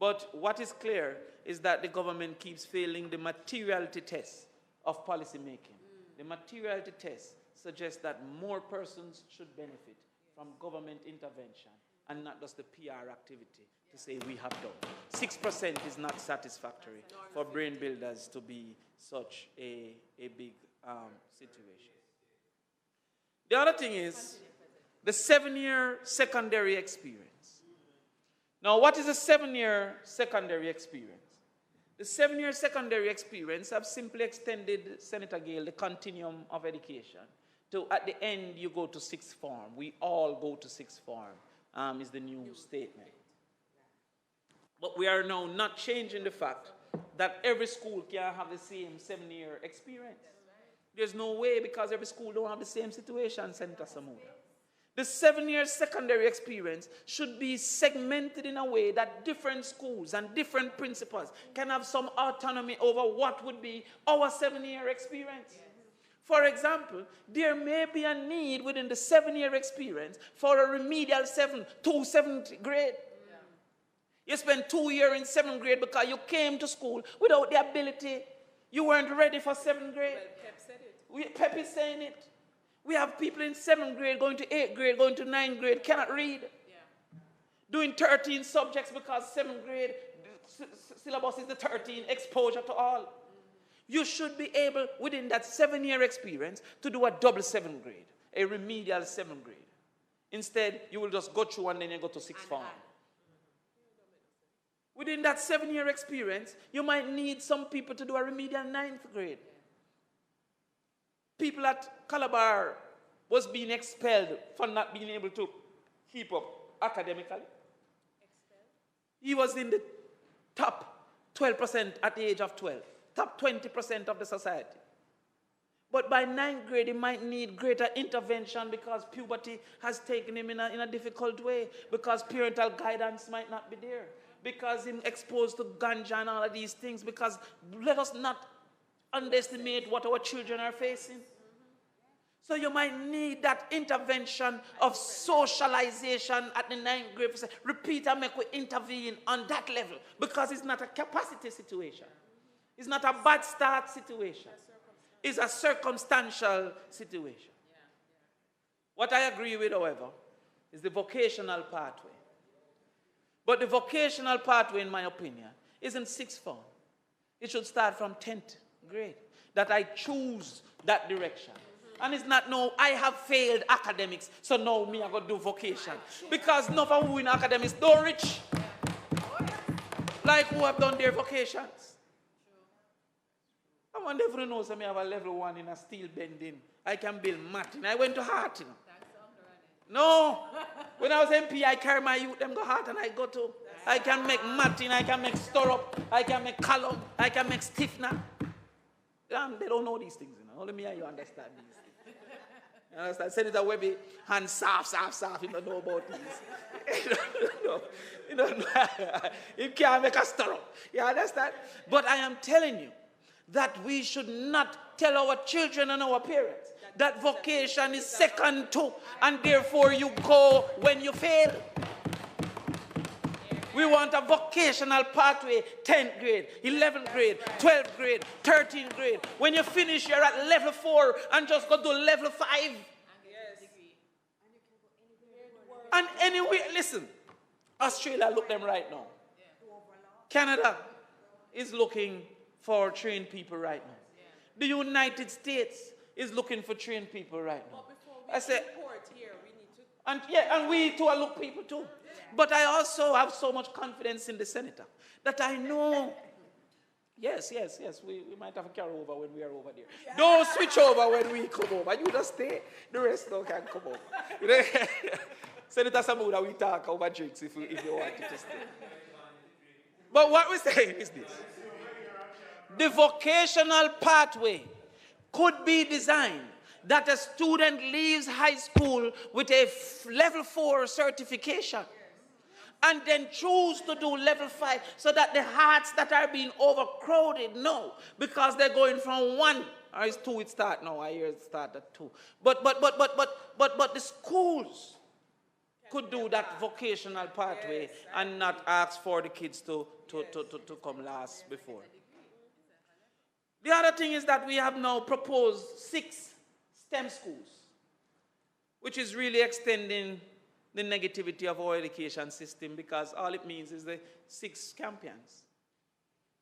But what is clear is that the government keeps failing the materiality test of policy making. The materiality test suggests that more persons should benefit from government intervention and not just the PR activity to say we have done. 6% is not satisfactory for brain builders to be such a big situation. The other thing is the 7-year secondary experience. Now, what is a 7-year secondary experience? The 7-year secondary experience have simply extended, Senator Gale, the continuum of education to, at the end, you go to 6th form. We all go to 6th form, is the new statement. But we are now not changing the fact that every school can have the same 7-year experience. There's no way, because every school don't have the same situation, Senator Samuda. The 7-year secondary experience should be segmented in a way that different schools and different principals can have some autonomy over what would be our 7-year experience. For example, there may be a need within the 7-year experience for a remedial 7th grade. You spent 2 years in 7th grade because you came to school without the ability. You weren't ready for 7th grade. Well, Pep is saying it. We have people in 7th grade, going to 8th grade, going to 9th grade, cannot read. Yeah. Doing 13 subjects because 7th grade syllabus is the 13, exposure to all. Mm-hmm. You should be able, within that 7-year experience, to do a double 7th grade, a remedial 7th grade. Instead, you will just go through and then you go to 6th form. Within that 7-year experience, you might need some people to do a remedial 9th grade. People at Calabar was being expelled for not being able to keep up academically. He was in the top 12% at the age of 12, top 20% of the society. But by 9th grade, he might need greater intervention because puberty has taken him in a difficult way, because parental guidance might not be there, because he's exposed to ganja and all of these things, because let us not underestimate what our children are facing. So you might need that intervention of socialization at the 9th grade. Repeat and make we intervene on that level, because it's not a capacity situation. It's not a bad start situation. It's a circumstantial situation. What I agree with, however, is the vocational pathway. But the vocational pathway, in my opinion, isn't 6th form. It should start from 10th grade, that I choose that direction. And it's not, no, I have failed academics, so now me I got to do vocation. Because none of who in academics don't reach. Like who have done their vocations. I want everyone knows that I have a level 1 in a steel bending. I can build Martin. I went to Hart, you know. No. When I was MP, I carry my youth, them go hard, and I go to. I can make Martin, I can make Stirrup, I can make Callum, I can make Stiffner. They don't know these things, you know. Only me and you understand these things. You understand? Senator Webby, hand soft. You don't know about these. You don't know. You can't make a Stirrup. You understand? But I am telling you that we should not tell our children and our parents that vocation is second to, and therefore you go when you fail. We want a vocational pathway, 10th grade, 11th grade, 12th grade, 13th grade. When you finish, you're at level 4 and just go to level 5. And anyway, listen, Australia look them right now. Canada is looking for trained people right now. The United States is looking for trained people right now. I say, Here, we need to. and we too are look people too. But I also have so much confidence in the senator that I know, yes, we might have a carryover when we are over there. Don't switch over when we come over. You just stay. The rest don't can come over. You know? Senator Samuda, we talk over drinks if you want to stay. But what we're saying is this. The vocational pathway could be designed that a student leaves high school with a level 4 certification and then choose to do level 5 so that the hearts that are being overcrowded know, because they're going from 1, or it's 2 it start now, I hear it start at 2. But the schools could do that vocational pathway and not ask for the kids to come last before. The other thing is that we have now proposed 6 STEM schools, which is really extending the negativity of our education system, because all it means is the 6 champions.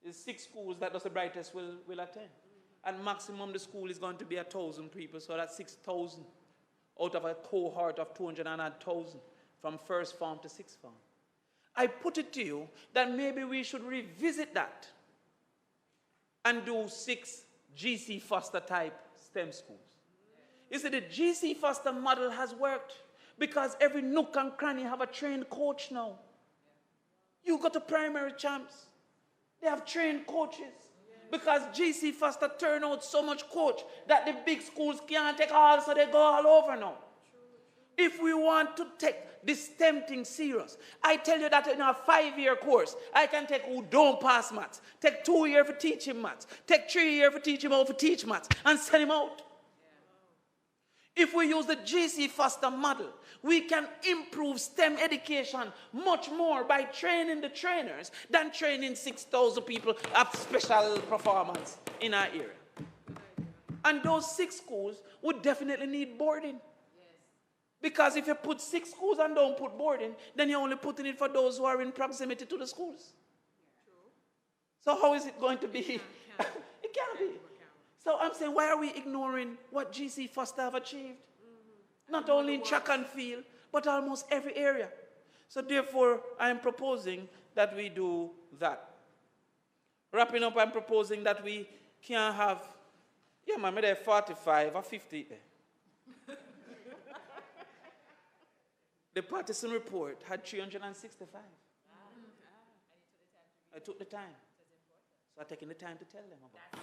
The 6 schools that the brightest will attend. And maximum the school is going to be 1,000 people, so that's 6,000 out of a cohort of 200,000 from first form to sixth form. I put it to you that maybe we should revisit that and do 6 GC Foster type STEM schools. You see, the GC Foster model has worked because every nook and cranny have a trained coach now. You go to primary champs, they have trained coaches. Because GC Foster turn out so much coach that the big schools can't take all, so they go all over now. If we want to take this STEM thing serious, I tell you that in a 5-year course, I can take who don't pass maths, take 2 years for teaching maths, take 3 years for teach him how to teach maths, and send him out. If we use the GC Foster model, we can improve STEM education much more by training the trainers than training 6,000 people of special performance in our area. And those 6 schools would definitely need boarding. Because if you put 6 schools and don't put boarding, then you're only putting it for those who are in proximity to the schools. So how is it going to be? It can't be. So I'm saying, why are we ignoring what GC Foster have achieved? Not only in track and field, but almost every area. So therefore, I'm proposing that we do that. Wrapping up, I'm proposing that we can have, maybe 45 or 50 there. The partisan report had 365. I took the time. So I'm taking the time to tell them about it.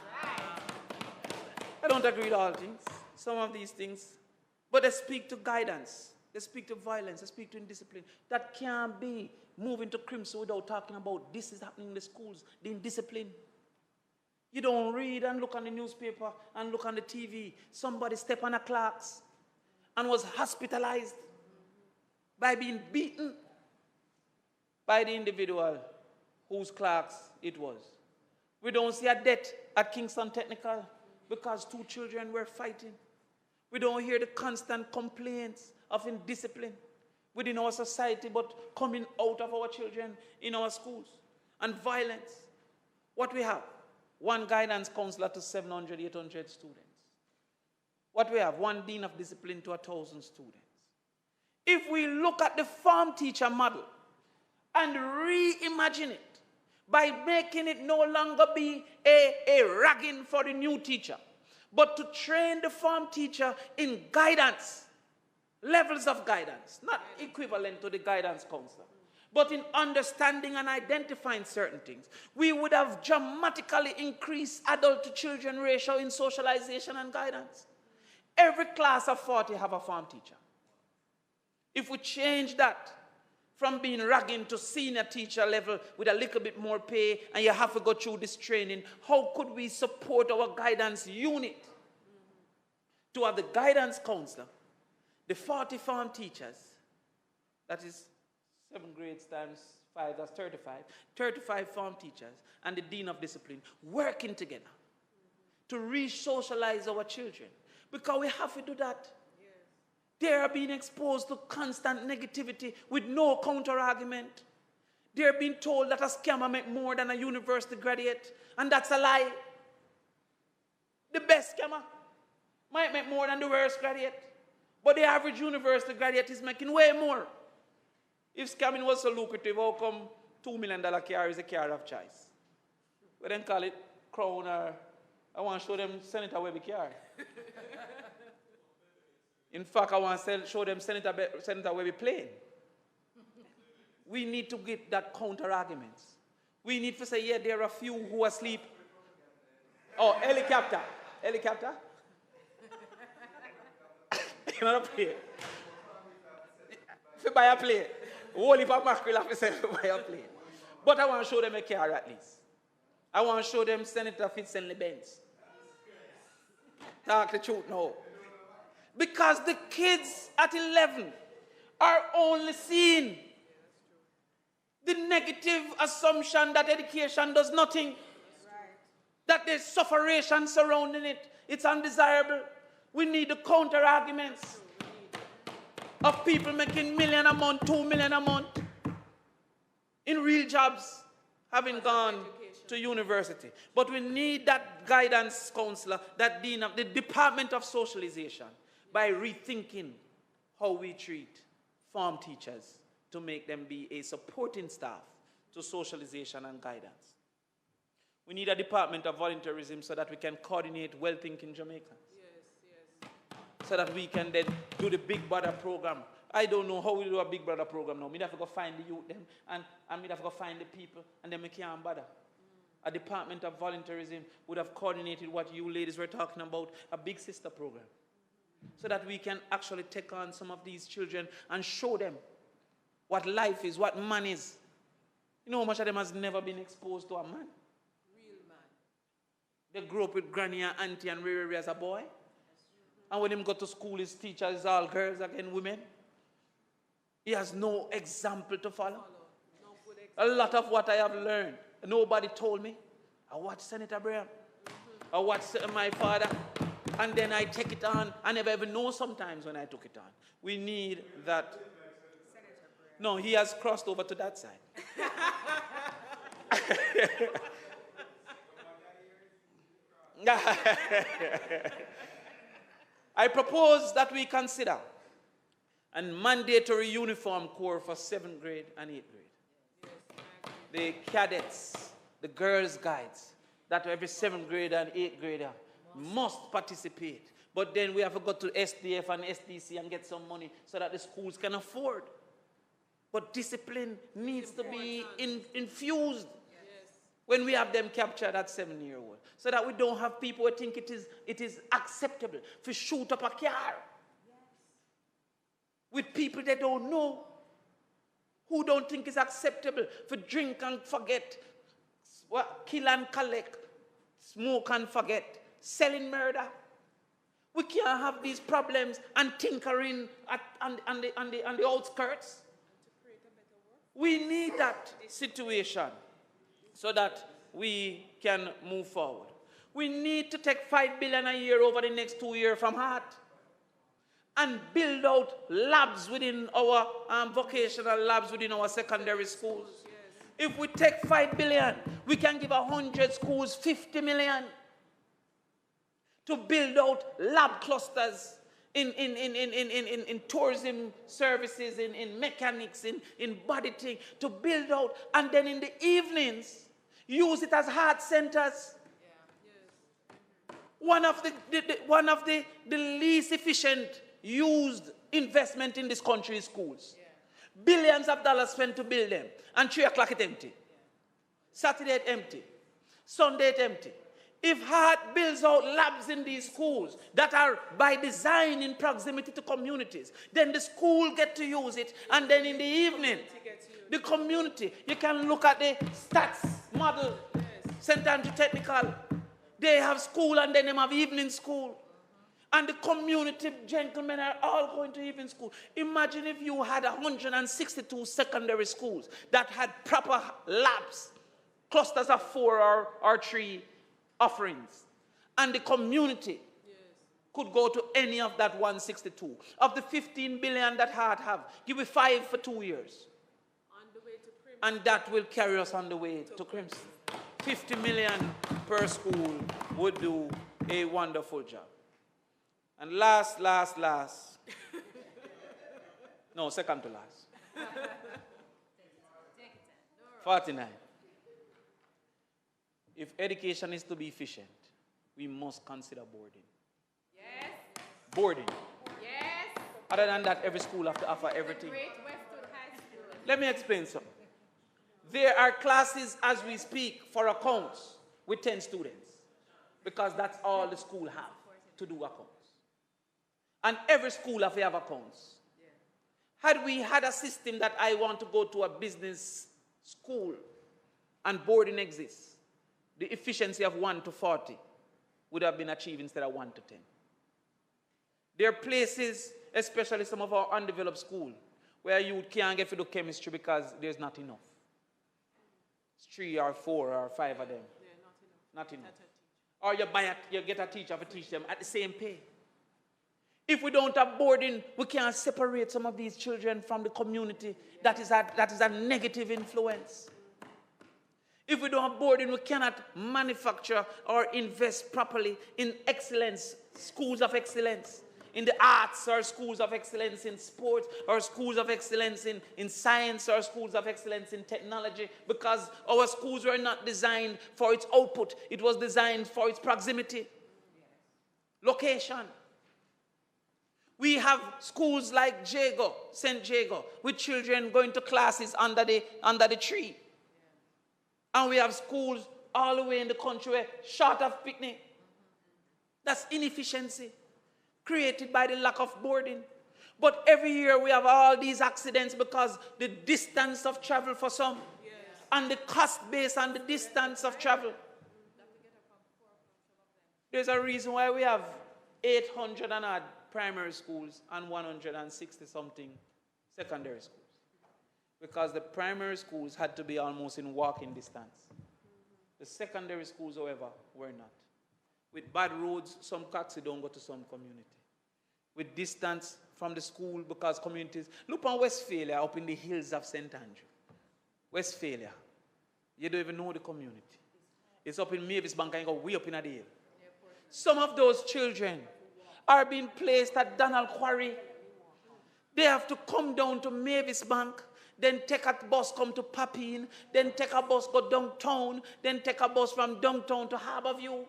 I don't agree with all things, some of these things, but they speak to guidance, they speak to violence, they speak to indiscipline. That can't be moving to crimson without talking about this is happening in the schools, the indiscipline. You don't read and look on the newspaper and look on the TV. Somebody stepped on a clerks and was hospitalized by being beaten by the individual whose clerks it was. We don't see a death at Kingston Technical because 2 children were fighting. We don't hear the constant complaints of indiscipline within our society, but coming out of our children in our schools. And violence. What we have? 1 guidance counselor to 700, 800 students. What we have? 1 dean of discipline to 1,000 students. If we look at the form teacher model and reimagine it, by making it no longer be a ragging for the new teacher, but to train the form teacher in guidance, levels of guidance, not equivalent to the guidance counselor, but in understanding and identifying certain things. We would have dramatically increased adult to children ratio in socialization and guidance. Every class of 40 have a form teacher. If we change that from being ragging to senior teacher level with a little bit more pay, and you have to go through this training, how could we support our guidance unit to have the guidance counselor, the 40 form teachers, that is 7 grades times 5, that's 35 form teachers, and the dean of discipline working together to re-socialize our children? Because we have to do that. They are being exposed to constant negativity with no counter-argument. They're being told that a scammer make more than a university graduate, and that's a lie. The best scammer might make more than the worst graduate, but the average university graduate is making way more. If scamming was so lucrative, how come $2 million car is a car of choice? We then call it Crown, or I want to show them Senator Webby car. In fact, I want to show them Senator Webby plane. We need to get that counter arguments. We need to say, yeah, there are a few who are asleep. Oh, helicopter. Helicopter? Not a plane. If you buy a plane, whole heap of mackerel have to say if you buy a plane. But I want to show them a car at least. I want to show them Senator Fitzgerald Benz. Talk the truth now. Because the kids at 11 are only seeing the negative assumption that education does nothing, that there's sufferation surrounding it. It's undesirable. We need the counter arguments of people making $1 million a month, $2 million a month in real jobs, having gone to university. But we need that guidance counselor, that dean of the Department of Socialization, by rethinking how we treat form teachers to make them be a supporting staff to socialization and guidance. We need a department of volunteerism so that we can coordinate well-thinking Jamaicans. Yes. So that we can then do the Big Brother program. I don't know how we do a Big Brother program now. We have to go find the youth them, and we have to go find the people, and then we can't bother. A department of volunteerism would have coordinated what you ladies were talking about, a Big Sister program, so that we can actually take on some of these children and show them what life is, what man is. You know how much of them has never been exposed to a man? Real man. They grew up with granny and auntie and Riri as a boy. And when him go to school, his teacher is all girls again, women. He has no example to follow. A lot of what I have learned, nobody told me. I watched Senator Graham. I watched my father. And then I take it on. I never even know sometimes when I took it on. We need that. No, he has crossed over to that side. I propose that we consider a mandatory uniform corps for 7th grade and 8th grade. The cadets, the girls' guides, that every 7th grader and 8th grader must participate. But then we have to go to SDF and SDC and get some money so that the schools can afford. But discipline needs to be infused when we have them captured at 7-year-old, so that we don't have people who think it is acceptable to shoot up a car with people they don't know, who don't think it's acceptable for drink and forget, kill and collect, smoke and forget, selling murder. We can't have these problems and tinkering on the outskirts. We need that situation so that we can move forward. We need to take $5 billion a year over the next 2 years from heart and build out labs within our vocational labs within our secondary schools. If we take $5 billion, we can give 100 schools $50 million to build out lab clusters in tourism services, in mechanics, in body thing, to build out, and then in the evenings, use it as heart centers. One of the least efficient used investment in this country's schools. Billions of dollars spent to build them. And 3 o'clock it empty. Saturday it empty. Sunday it empty. If Hart builds out labs in these schools that are by design in proximity to communities, then the school get to use it, and then in the evening, the community, you can look at the stats model, St. Andrew Technical. They have school and then they have evening school. And the community gentlemen are all going to evening school. Imagine if you had 162 secondary schools that had proper labs, clusters of 4 or 3 offerings, and the community could go to any of that 162. Of the 15 billion that Hart have, give me 5 for 2 years. On the way to Crimson. And that will carry us on the way to Crimson. 50 million per school would do a wonderful job. And last. No, second to last. 49. If education is to be efficient, we must consider boarding. Yes. Boarding. Yes. Other than that, every school has to offer everything. Great Westwood High School. Let me explain something. There are classes as we speak for accounts with 10 students because that's all the school have to do accounts. And every school have accounts. Had we had a system that I want to go to a business school and boarding exists, the efficiency of 1 to 40 would have been achieved instead of 1 to 10. There are places, especially some of our undeveloped schools, where you can't get to do chemistry because there's not enough. It's 3 or 4 or 5 of them. Yeah, Not enough. Or you get a teacher to teach them at the same pay. If we don't have boarding, we can't separate some of these children from the community. That is a negative influence. If we don't have boarding, we cannot manufacture or invest properly in excellence, schools of excellence, in the arts or schools of excellence in sports or schools of excellence in science or schools of excellence in technology, because our schools were not designed for its output. It was designed for its proximity, location. We have schools like Jago, St. Jago, with children going to classes under the tree. And we have schools all the way in the country where short of picnic. That's inefficiency created by the lack of boarding. But every year we have all these accidents because the distance of travel for some and the cost base and the distance of travel. There's a reason why we have 800 and odd primary schools and 160 something secondary schools. Because the primary schools had to be almost in walking distance. The secondary schools, however, were not. With bad roads, some taxi don't go to some community. With distance from the school, because communities... Look on Westphalia, up in the hills of St. Andrew. Westphalia. You don't even know the community. It's up in Mavis Bank and you go way up in the hill. Some of those children are being placed at Donald Quarry. They have to come down to Mavis Bank, then take a bus come to Papine, then take a bus go downtown, then take a bus from downtown to Harborview.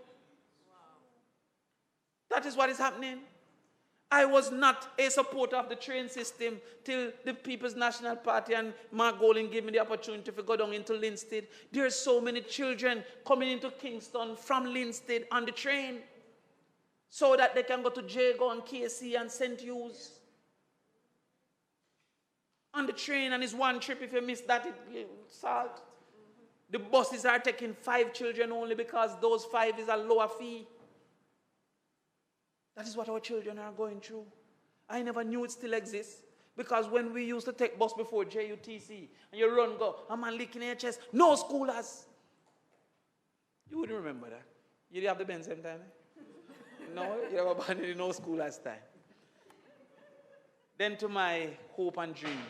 That is what is happening. I was not a supporter of the train system till the People's National Party and Mark Golding gave me the opportunity to go down into Linstead. There are so many children coming into Kingston from Linstead on the train so that they can go to Jago and KC and St. Hughes. On the train, and it's one trip. If you miss that, it's salt. The buses are taking 5 children only because those 5 is a lower fee. That is what our children are going through. I never knew it still exists. Because when we used to take bus before JUTC, and you run, go, a man licking your chest, no schoolers. You wouldn't remember that. You didn't have the Benz same time, eh? No, you never abandoned no schoolers time. Then to my hope and dream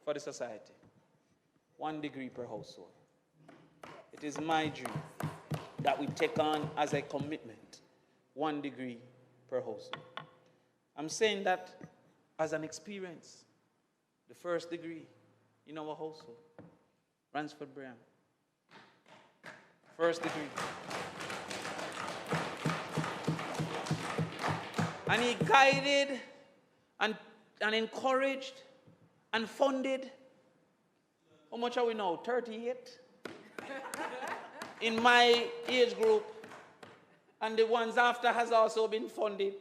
for the society. 1 degree per household. It is my dream that we take on as a commitment 1 degree per household. I'm saying that as an experience. The first degree in our household. Ransford Brian. First degree. And he guided and and encouraged and funded. How much are we now? 38? In my age group. And the ones after has also been funded.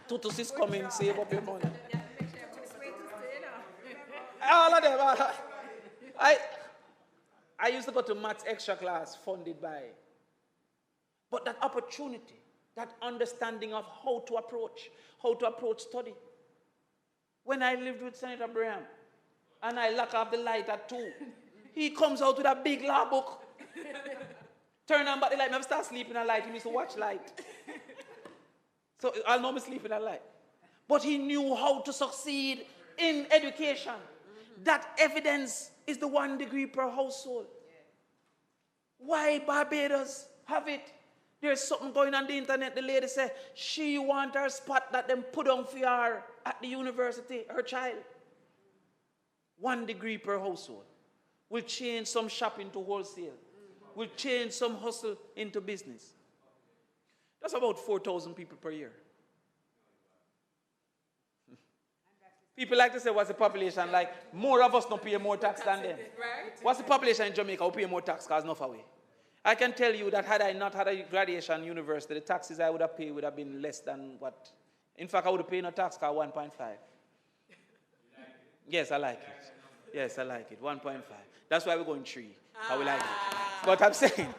Tutus is coming, save up your money. All of them. I used to go to maths extra class funded by. But that opportunity, that understanding of how to approach study. When I lived with Senator Braham, and I lock off the light at 2, he comes out with a big law book. Turn on back the light, I start sleeping at light. He used to watch light. So I'll know me sleeping at light. But he knew how to succeed in education. That evidence is the 1 degree per household. Why Barbados have it? There's something going on the internet. The lady said she want her spot that them put on for her at the university, her child. 1 degree per household will change some shopping to wholesale. Will change some hustle into business. That's about 4,000 people per year. People like to say, what's the population like? More of us don't pay more tax than them. Right? What's the population in Jamaica who pay more tax because enough away? I can tell you that had I not had a graduation university, the taxes I would have paid would have been less than what. In fact, I would have paid no tax car 1.5. Yes, I like it. Yes, I like it. 1.5. That's why we're going 3. How we like it. But I'm saying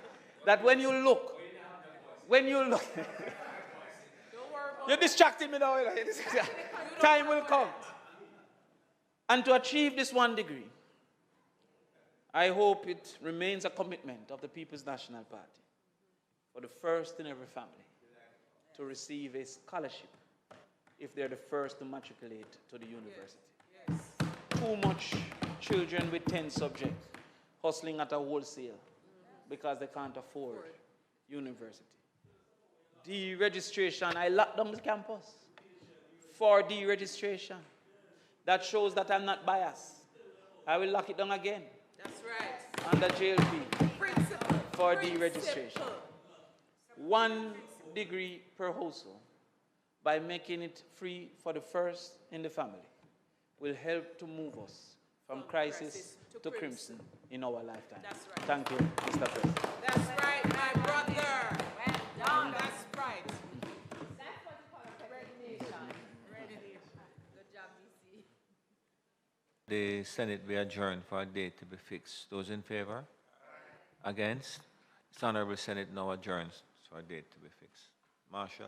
that when you look, you're distracting me now. Time will come. And to achieve this 1 degree, I hope it remains a commitment of the People's National Party for the first in every family to receive a scholarship if they're the first to matriculate to the university. Yes. Too much children with 10 subjects hustling at a wholesale because they can't afford university. Deregistration, I locked down the campus for deregistration. That shows that I'm not biased. I will lock it down again. That's right. Under JLP Principle. for deregistration. 1 degree per household by making it free for the first in the family will help to move us from crisis to crimson in our lifetime. That's right. Thank you, Mr. President. That's right, my brother. Well done. That's right. That's what you call a coordination. Good job, DC. The Senate be adjourned for a date to be fixed. Those in favor? Against? This Honorable Senate now adjourns for a date to be fixed. Marshal.